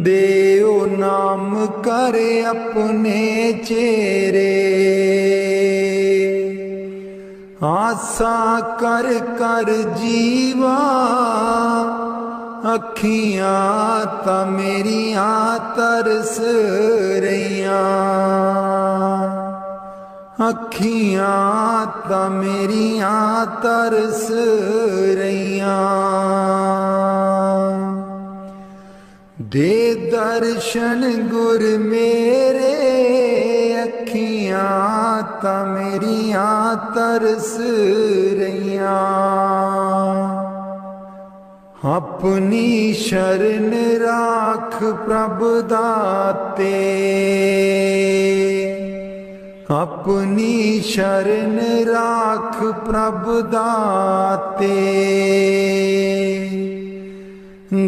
देओ नाम कर अपने चेरे। आसा कर कर जीवा, अखियां ता मेरियां तरस रहियां। अखियां ता मेरियां तरस रहियां। दे दर्शन गुर मेरे, अखियां ता मेरियां तरस रहियां। अपनी शरण राख प्रभ दाते, अपनी शरण राख प्रभ दाते।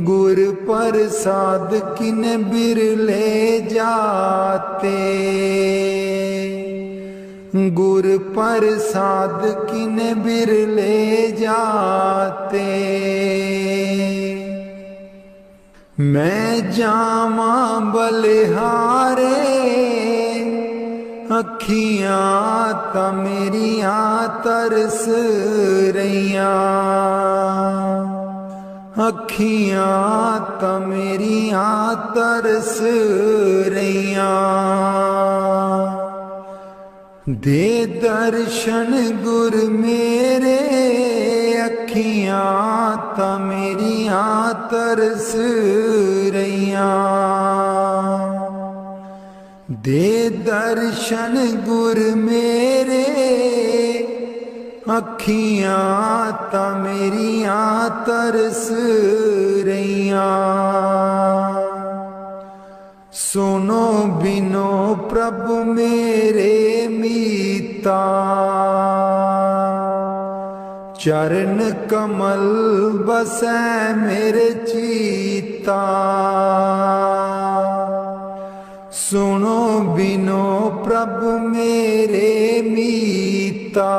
गुर प्रसाद किन बिरले जाते, गुर प्रसाद किन बिरले जाते। मैं जावा बलिहारे, अखियां ता मेरियां तरस रहियां। अखियां ता मेरियां तरस रहियां। दे दर्शन गुर मेरे, अखियां ता मेरियां तरस रहियां। दे दर्शन गुर मेरे, अखियां ता मेरियां तरस रहियां। सुनो बिनो प्रभु मेरे मीता, चरण कमल बसै मेरे चीता। सुनो बिनो प्रभु मेरे मीता,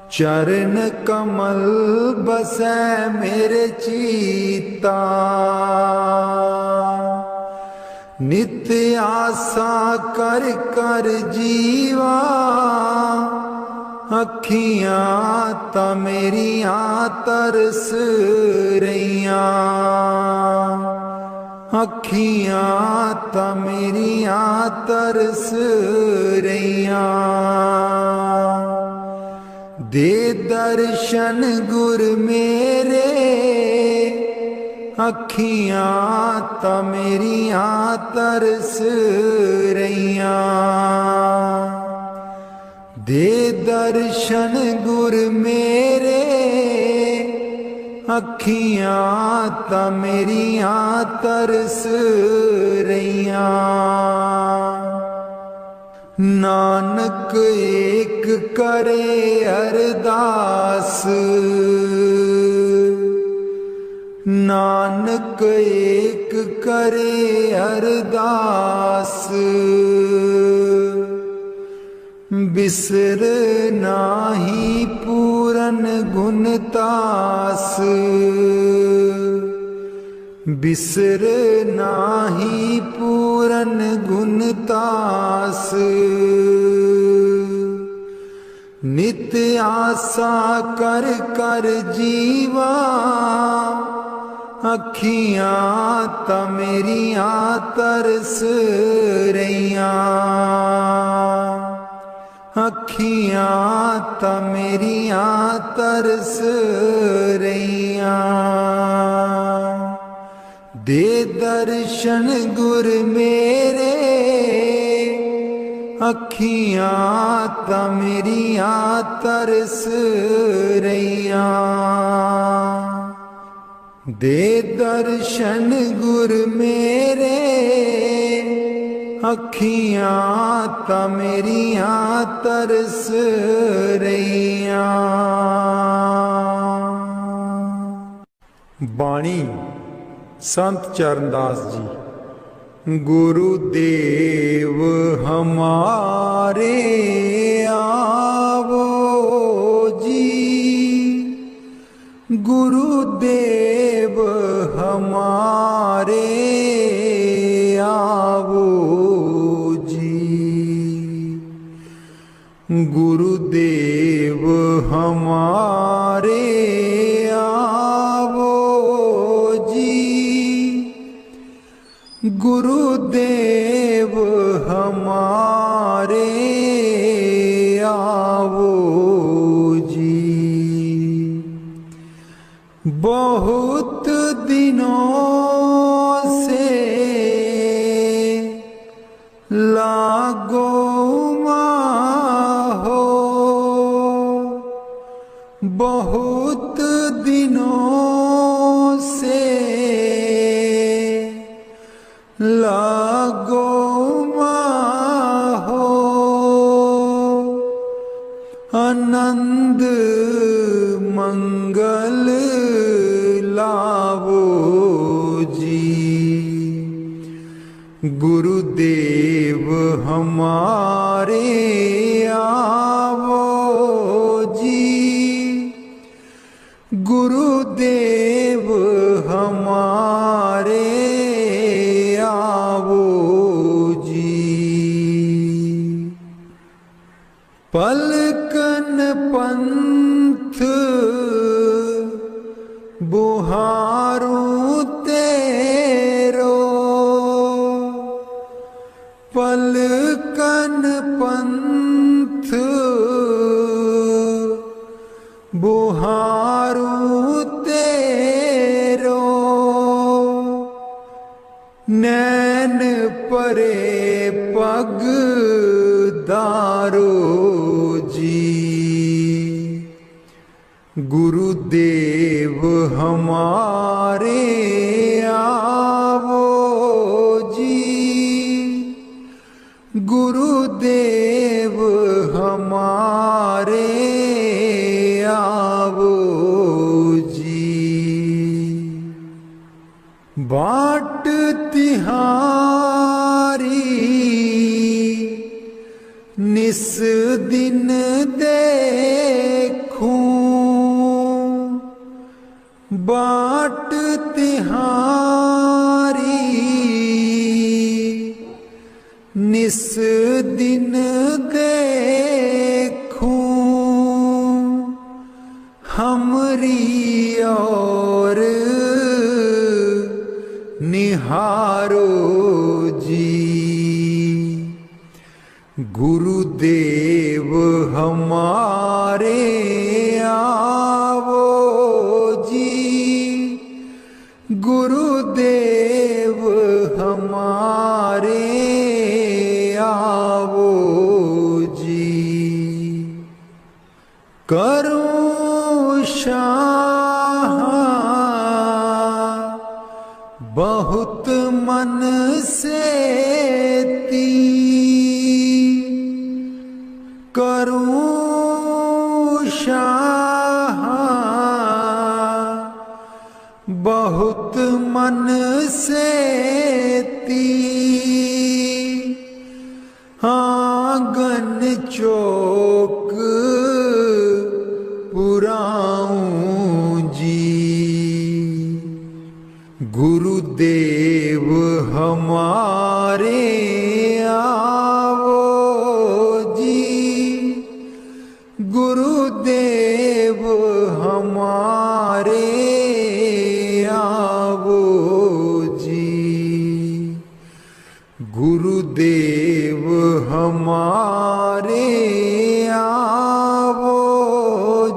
चरण कमल बसै मेरे चीता। नित्य आशा कर कर जीवा, अखियां ता मेरियां तरस रहियां, अखियां ता मेरियां तरस रहियां। दे दर्शन गुर मेरे, अखियां ता मेरियां तरस रहियां। दे दर्शन गुर मेरे, अखियां ता मेरियां तरस रहियां। नानक एक करे अरदास, नानक एक करे अरदास। बिसर नाही पूरन गुणतास, बिसर नाही पूरन गुणतास। नित्य आशा कर कर जीवा, अखियां ता मेरियां तरस रहियां, अखियां ता मेरियां तरस रहियां। दे दर्शन गुर मेरे, अखियां ता मेरियां तरस रहियां। दे दर्शन गुर मेरे, अखियां ता मेरियां तरस रहियां। बाणी संत चरणदास जी। गुरुदेव हमारे आवो जी, गुरुदेव हमारे आवो जी, गुरुदेव हमारे आवो जी, गुरुदेव हमारे आवो जी। बहुत दिनों से लागो हो, बहुत दिनों से लागो हो। आनंद मंगल लावो जी, गुरुदेव हमारे आवो जी, गुरुदेव हमारे आवो जी। पलकन पंथ बुहारूं तेरो, पलकन पंथ बुहारूं तेरो। नैन परे पग दारो जी, गुरुदेव हमारे आवो जी, गुरुदेव हमारे आवो जी। बाट तिहां निस दिन देखूं बाट तिहारी, निस दिन देखूं हमरी और निहारो जी। गुरुदेव हमारे आवो जी, गुरुदेव हमारे आवो जी। करूं शाह बहुत मन से ती, करूं शाह बहुत मन से ती। आंगन चौक पुराऊं जी। गुरुदेव हमारे आवो जी, गुरुदेव हमारे आवो जी। गुरुदेव हमारे आवो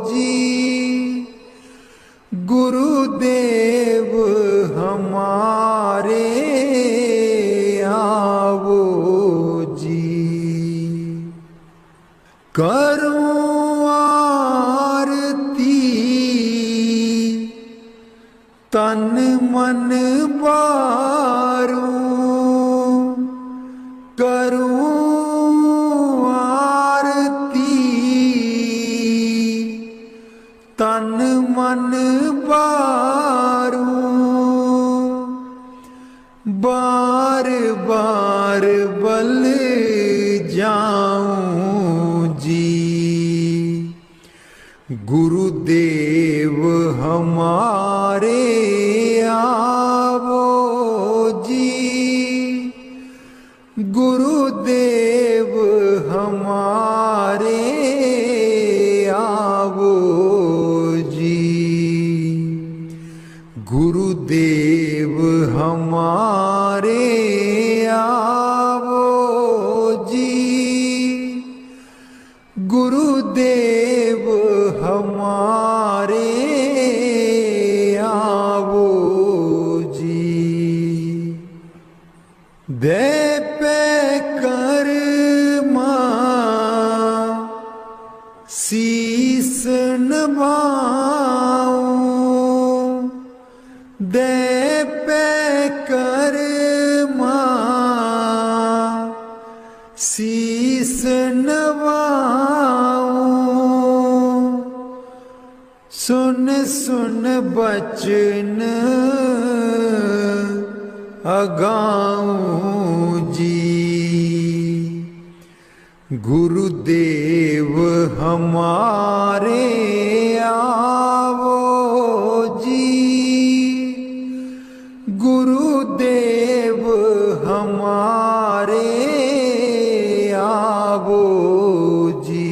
जी, गुरुदेव हमारे आवो जी। करूं आरती तन मन बारूं, करूं आरती तन मन बारूं। बार बार बल जाऊं जी। गुरुदेव हमारे आवो जी, गुरुदेव हमारे आवो जी। गुरुदेव हमारे आवो जी, गुरुदेव हमारे आवो जी। दे पे कर्मा शीस नभाऊं, दे पे कर्मा शीस नभाऊं। सुन सुन बचन अगाऊं जी। गुरुदेव हमारे आवो जी, गुरुदेव हमारे आवो जी।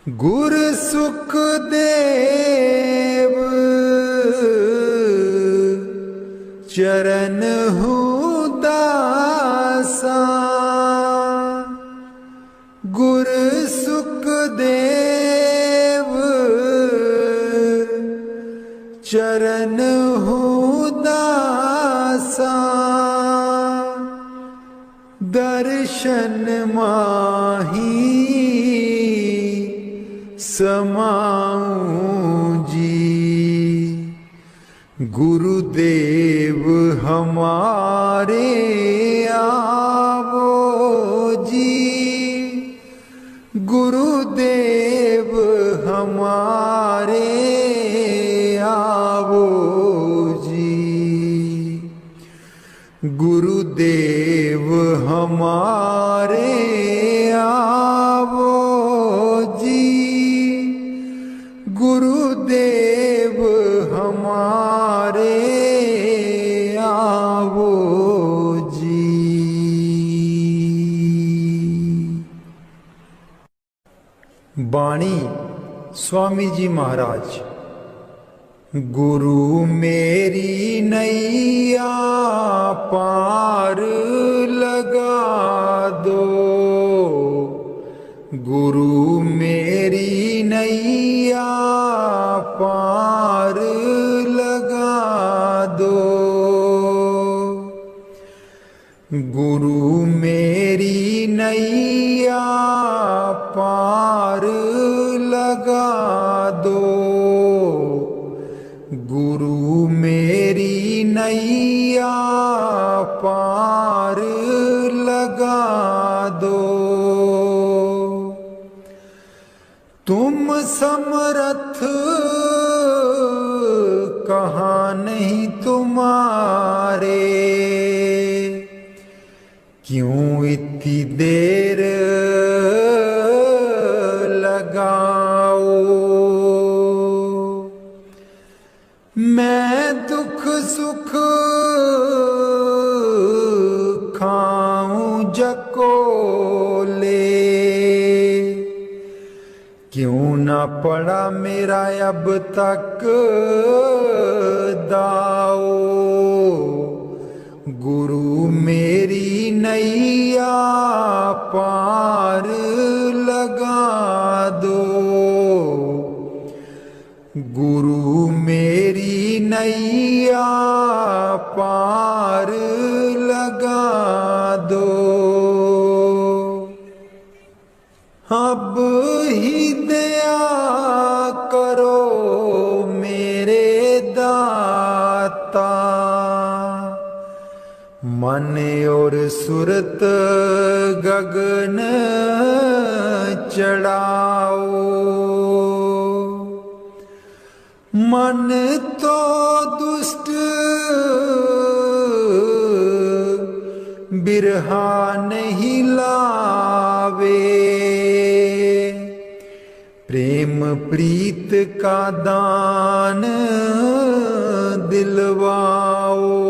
गुर सुखदेव चरण हूँ दासा, गुर सुखदेव चरण हूँ दासा। दर्शन माही समाऊं जी। गुरुदेव हमारे आवो जी, गुरुदेव हमारे आवो जी। गुरुदेव हमारे आवो जी, गुरुदेव हमारे आवो जी। बाणी स्वामी जी महाराज। गुरु मेरी नैया पार लगा दो, गुरु मेरी नैया पार लगा दो, गुरु मेरी नैया पार लगा दो, गुरु मेरी नैया पार लगा दो। तुम समर्थ कहाँ नहीं तुम्हारे, क्यों इतनी देर लगाओ। मैं दुख सुख खाऊं जकोले, क्यों ना पड़ा मेरा अब तक दाओ। गुरु मेरी नैया पार लगा दो, गुरु मेरी नैया पार लगा दो। अब ही दया करो मेरे दाता, मन और सुरत गगन चढ़ाओ। मन तो दुष्ट बिरहा नहीं लावे, प्रेम प्रीत का दान दिलवाओ।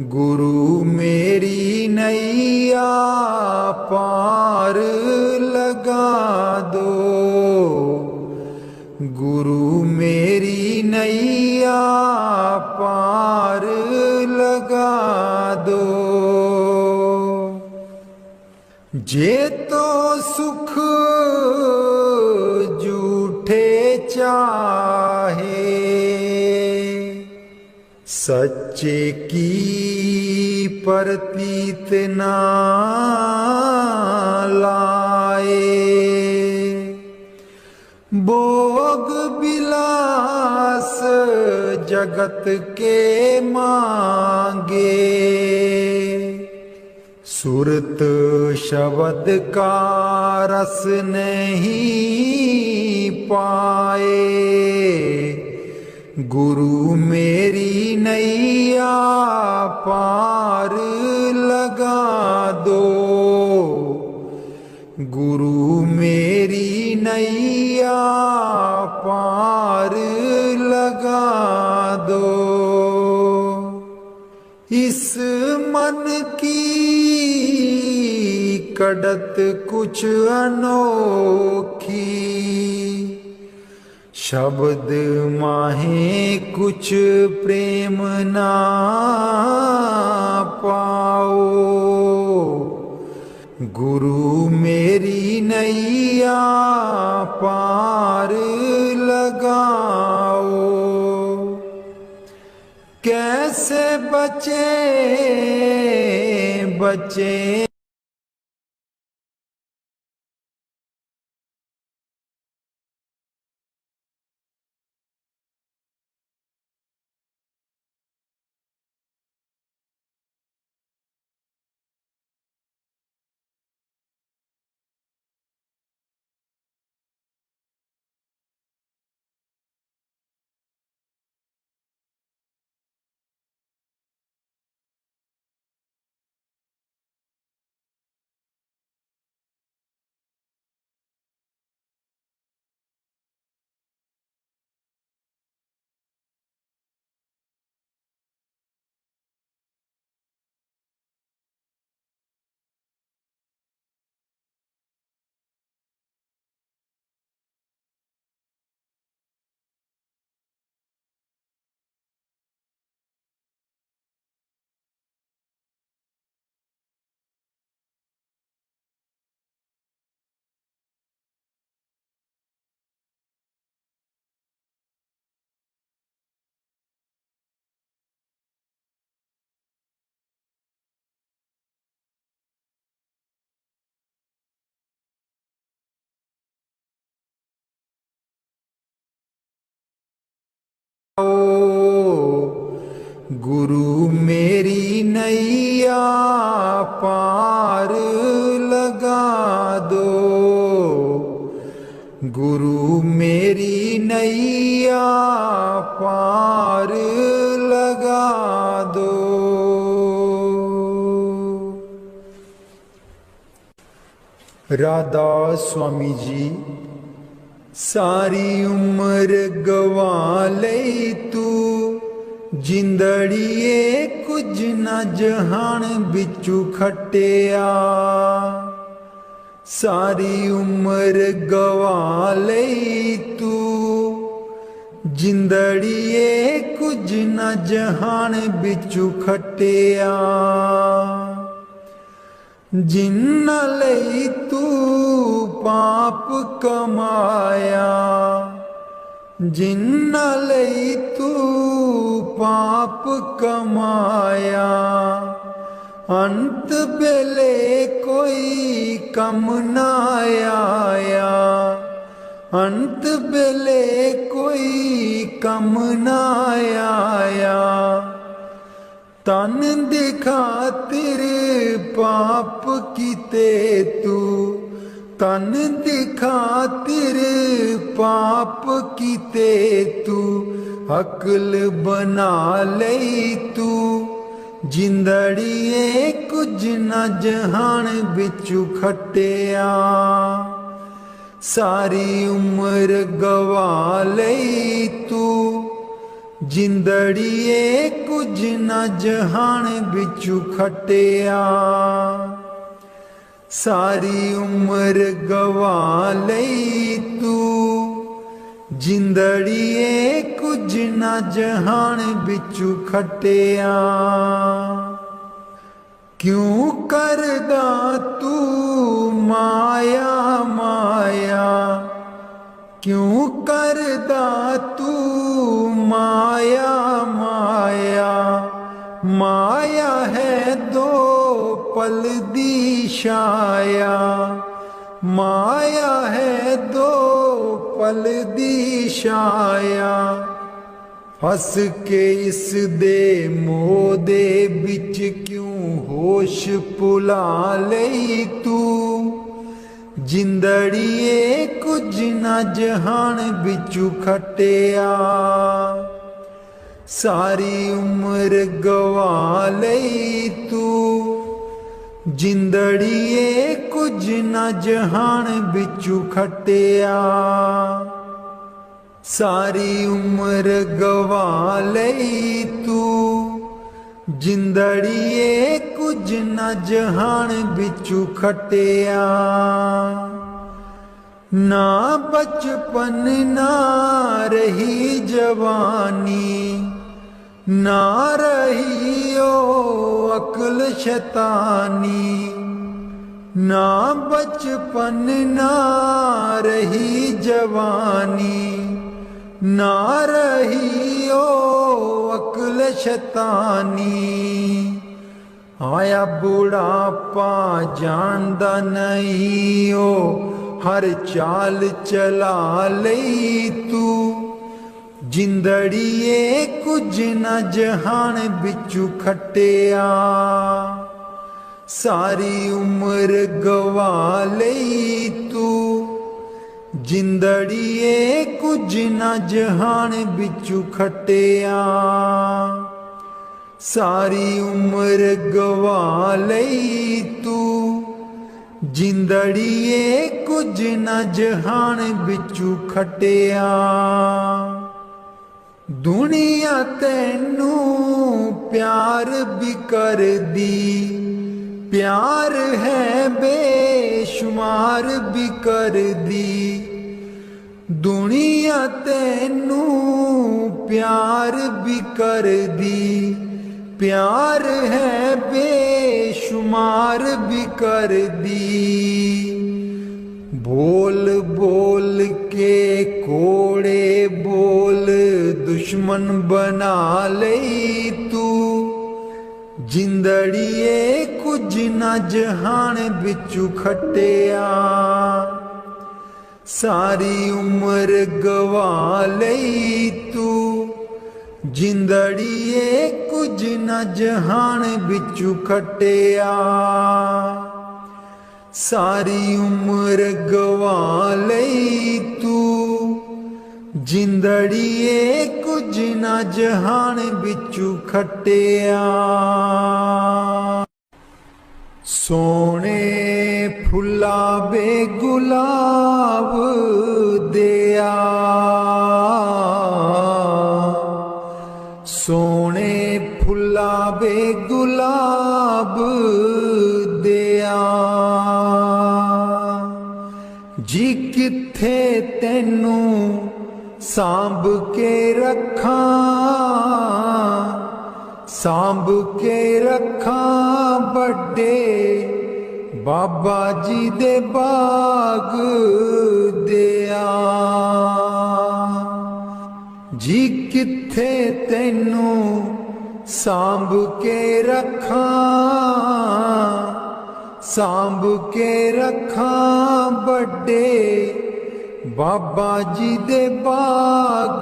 गुरु मेरी नैया पार लगा दो, गुरु मेरी नैया पार लगा दो। जे तो सुख झूठे चाहे, सच्चे की प्रतीत ना लाए। भोग विलास जगत के मांगे, सुरत शब्द का रस नहीं पाए। गुरु मेरी नैया पार लगा दो, गुरु मेरी नैया पार लगा दो। इस मन की कड़त कुछ अनोखी, शब्द माहे कुछ प्रेम ना पाओ। गुरु मेरी नैया पार लगाओ। कैसे बचे गुरु मेरी नैया पार लगा दो, गुरु मेरी नैया पार लगा दो। राधा स्वामी जी सारी उम्र गवा लई तू, जिंदड़िए कुछ न जहान बिचू खटिया। सारी उम्र गवा लई तू, जिंदड़िए कुछ न जहान बिचू खटिया। जिन्ना लई तू पाप कमाया, जिन्ना लई तू पाप कमाया। अंत बेले कोई कम ना आया, अंत बेले कोई कम ना आया। तन दिखातिर पाप किते तू, तन दिखातिर पाप किते तू। अकल बना लई तू, जिंदड़िए कुछ न जहान बिचू खटिया। सारी उम्र गवा लई तू, जिंदड़िए कुछ न जहान बिचू खटिया। सारी उम्र गवा लई तू, जिंदड़िए कुछ न जहान बिचू खटिया। क्यों करदा तू माया माया, क्यों करदा तू माया माया। माया है दो पल दी छाया, माया है दो पल दी छाया। हस के इस दे मोह दे बिच क्यों होश भुला लई तू। जिंदड़िए कुछ न जहान बिचू खटिया। सारी उम्र गवा लई तू, जिंदड़िए कुछ न जहान बिचू खटिया। सारी उम्र गवा लई तू, जिंदड़िए कुछ न जहान बिचू खटिया। ना बचपन ना रही जवानी, ना रही ओ अक्ल शैतानी। ना बचपन ना रही जवानी, ना रही ओ अक्ल शैतानी। आया बुढ़ापा जानदा नहीं ओ हर चाल चला लई तू। जिंदड़िए कुछ न जहान बिचू खटिया। सारी उम्र गवा लई तू, जिंदड़िए कुछ न जहान बिचू खटिया। सारी उम्र गवा लई तू, जिंदड़िए कुछ न जहान बिचू खटिया। दुनिया तैनू प्यार भी कर दी, प्यार है बेशुमार भी कर दी। दुनिया तैनू प्यार भी कर दी, प्यार है बेशुमार भी कर दी। बोल बोल के कोड़े बोल दुश्मन बना लई तू। जिंदड़िए कुछ न जहान बिचू खटिया। सारी उम्र गवा लई तू, जिंदड़िए कुछ न जहान बिचू खटिया सारी उम्र गवा लई तू जिंदड़िए कुछ न जहान बिचू खटिया सोने फुला बेगुलाब दिया सोने फुला बेगुलाब दिया जी किथे तेनू सांभ के रखा सांभ के रखा बड़े बाबा जी दे बाग दिया जी किथे तेनू सांभ के रखा सांभ के रखा बड़े बाबा जी दे बाग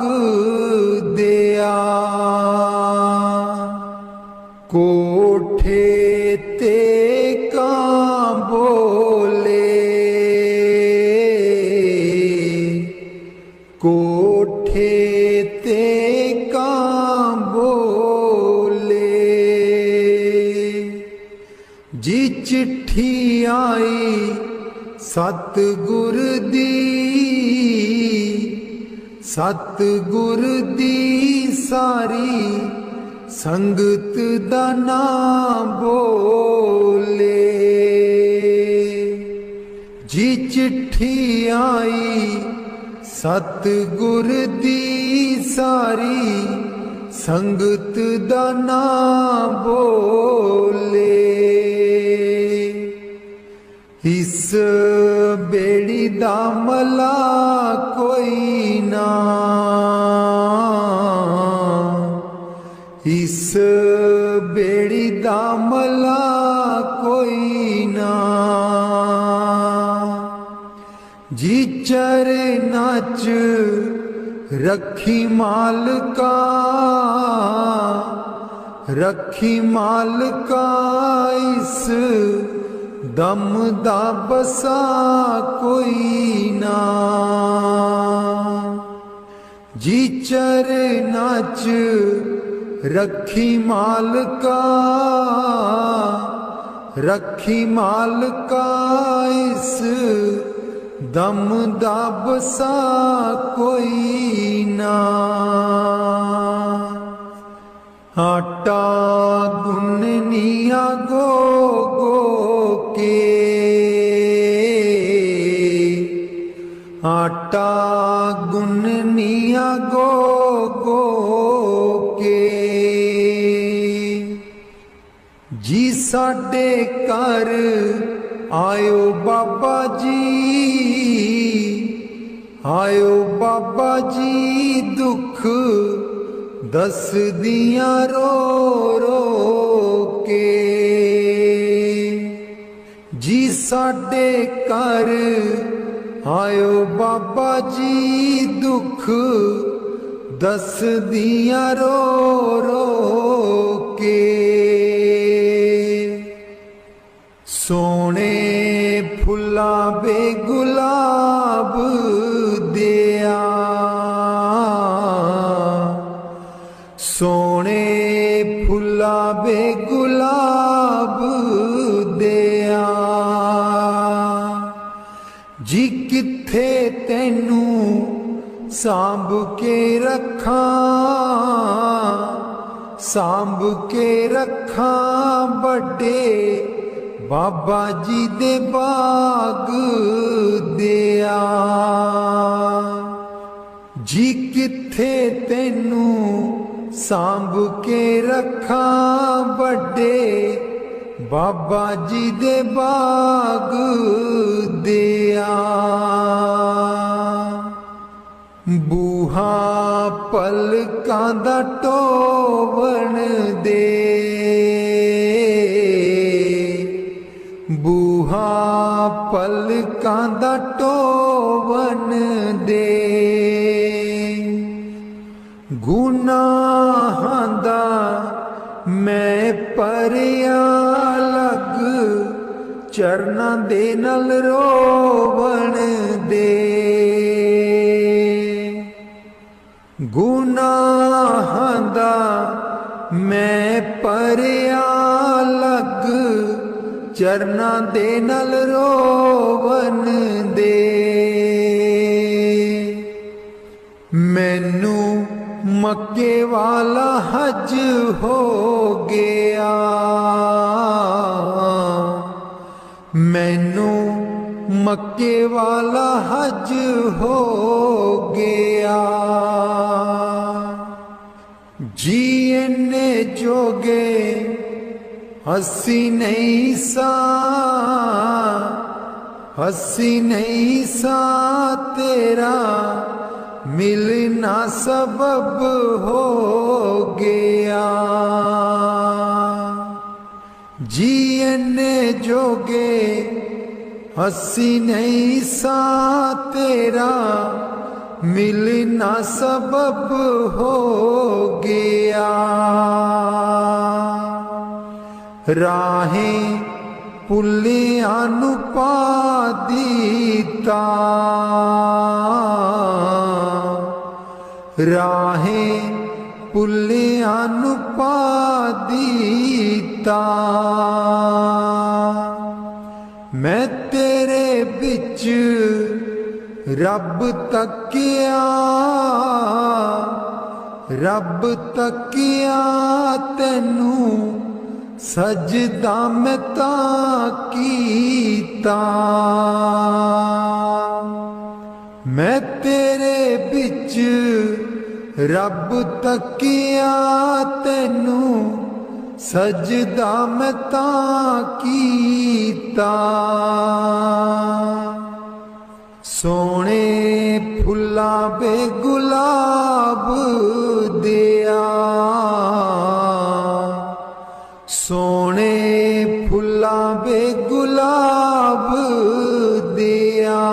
दिया कोठे ते कां बोले कोठे ते कां बोले जी चिट्ठी आई सतगुर दी सारी संगत दा नाम बोले जी चिट्ठी आई सतगुर दी सारी संगत दा नाम बोले इस बेड़ी दा मला कोई ना इस बेड़ी दा मला कोई ना जी चरना च रखी मालका इस दम दा बसा कोई ना जी चरना च रखी मालका इस दम दा बसा कोई ना आटा गुननिया गो के आटा गुननिया गो के जी साडे घर आयो बाबा जी दुख दस दिया रो रो के जी साडे घर आयो बाबा जी दुख दस दिया रो रो के सोने फुला बेगुलाब दिया सोने फुला बेगुलाब दिया जी किथे तेनू सांभ के रखा सांभ के रखा बड़े बाबा जी दे बाग दिया जी किथे तेनू सांभ के रखा बड़े बाबा जी दे बाग दिया बूहा पलकां दा टोवन दे बूहा पलकां दा टोवन दे ਗੁਨਾਹਾਂ ਦਾ ਮੈਂ ਪਰਿਆ ਲੱਗ, ਚਰਨਾਂ ਦੇ ਨਾਲ ਰੋਵਣ ਦੇ। ਗੁਨਾਹਾਂ ਦਾ ਮੈਂ ਪਰਿਆ ਲੱਗ, ਚਰਨਾਂ ਦੇ ਨਾਲ ਰੋਵਣ ਦੇ। ਮੈਨੂੰ ਮੱਕੇ ਵਾਲਾ ਹਜ ਹੋ ਗਿਆ, ਮੈਨੂੰ ਮੱਕੇ ਵਾਲਾ ਹਜ ਹੋ ਗਿਆ। ਜੀ ਇੰਨੇ ਜੋਗੇ ਹੱਸੀ ਨਹੀਂ ਸਾਂ, ਹੱਸੀ ਨਹੀਂ ਸਾਂ ਤੇਰਾ ਮਿਲਣਾ ਸਬਬ ਹੋ ਗਿਆ। ਜੀ ਇੰਨੇ ਜੋਗੇ ਹੱਸੀ ਨਹੀਂ ਸਾਂ ਤੇਰਾ ਮਿਲਣਾ ਸਬਬ ਹੋ ਗਿਆ। ਰਾਹੇ ਭੁੱਲਿਆਂ ਨੂੰ ਪਾ ਦਿੱਤਾ, ਰਾਹੇ ਭੁੱਲਿਆਂ ਨੂੰ ਪਾ ਦਿੱਤਾ। ਮੈਂ ਤੇਰੇ ਵਿੱਚ ਰੱਬ ਤੱਕਿਆ, ਰੱਬ ਤੱਕਿਆ ਤੈਨੂੰ ਸਜਦਾ ਮੈਂ ਤਾਂ ਕੀਤਾ। ਮੈਂ ਤੇਰੇ ਵਿੱਚ ਰੱਬ ਤੱਕਿਆ ਤੈਨੂੰ ਸਜਦਾ ਮੈਂ ਤਾਂ ਕੀਤਾ। ਸੋਹਣੇ ਫੁੱਲਾਂ ਬੇ ਗੁਲਾਬ ਦਿਆ, ਸੋਹਣੇ ਫੁੱਲਾਂ ਬੇ ਗੁਲਾਬ ਦਿਆ।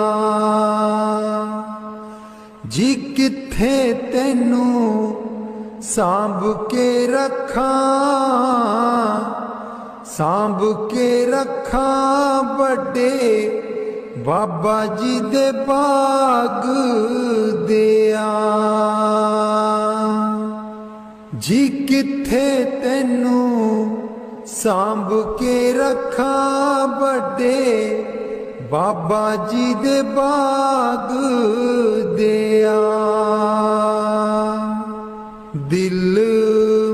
ਜੀ ਕਿੱਥੇ ਤੈਨੂੰ ਸਾਂਭ ਕੇ ਰੱਖਾਂ, ਸਾਂਭ ਕੇ ਰੱਖਾਂ ਵੱਡੇ ਬਾਬਾ ਜੀ ਦੇ ਬਾਗ ਦਿਆ। ਜੀ ਕਿੱਥੇ ਤੈਨੂੰ ਸਾਂਭ ਕੇ ਰੱਖਾਂ ਵੱਡੇ ਬਾਬਾ ਜੀ ਦੇ ਬਾਗ ਦਿਆ। ਦਿਲ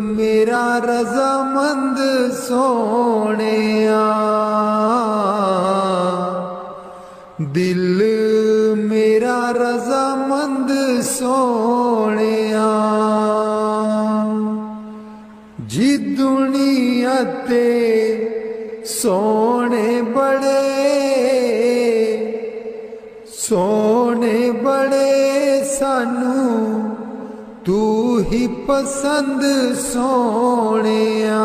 ਮੇਰਾ ਰਜ਼ਾਮੰਦ ਸੋਹਣਿਆ, ਦਿਲ ਮੇਰਾ ਰਜ਼ਾਮੰਦ ਸੋਹਣਿਆ। ਜੀ ਦੁਨੀਆ ਤੇ ਸੋਹਣੇ ਬੜੇ, ਸੋਹਣੇ ਬੜੇ ਸਾਨੂੰ ਤੂੰ ਹੀ ਪਸੰਦ ਸੋਹਣਿਆ।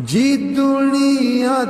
ਜੀ ਦੁਨੀਆ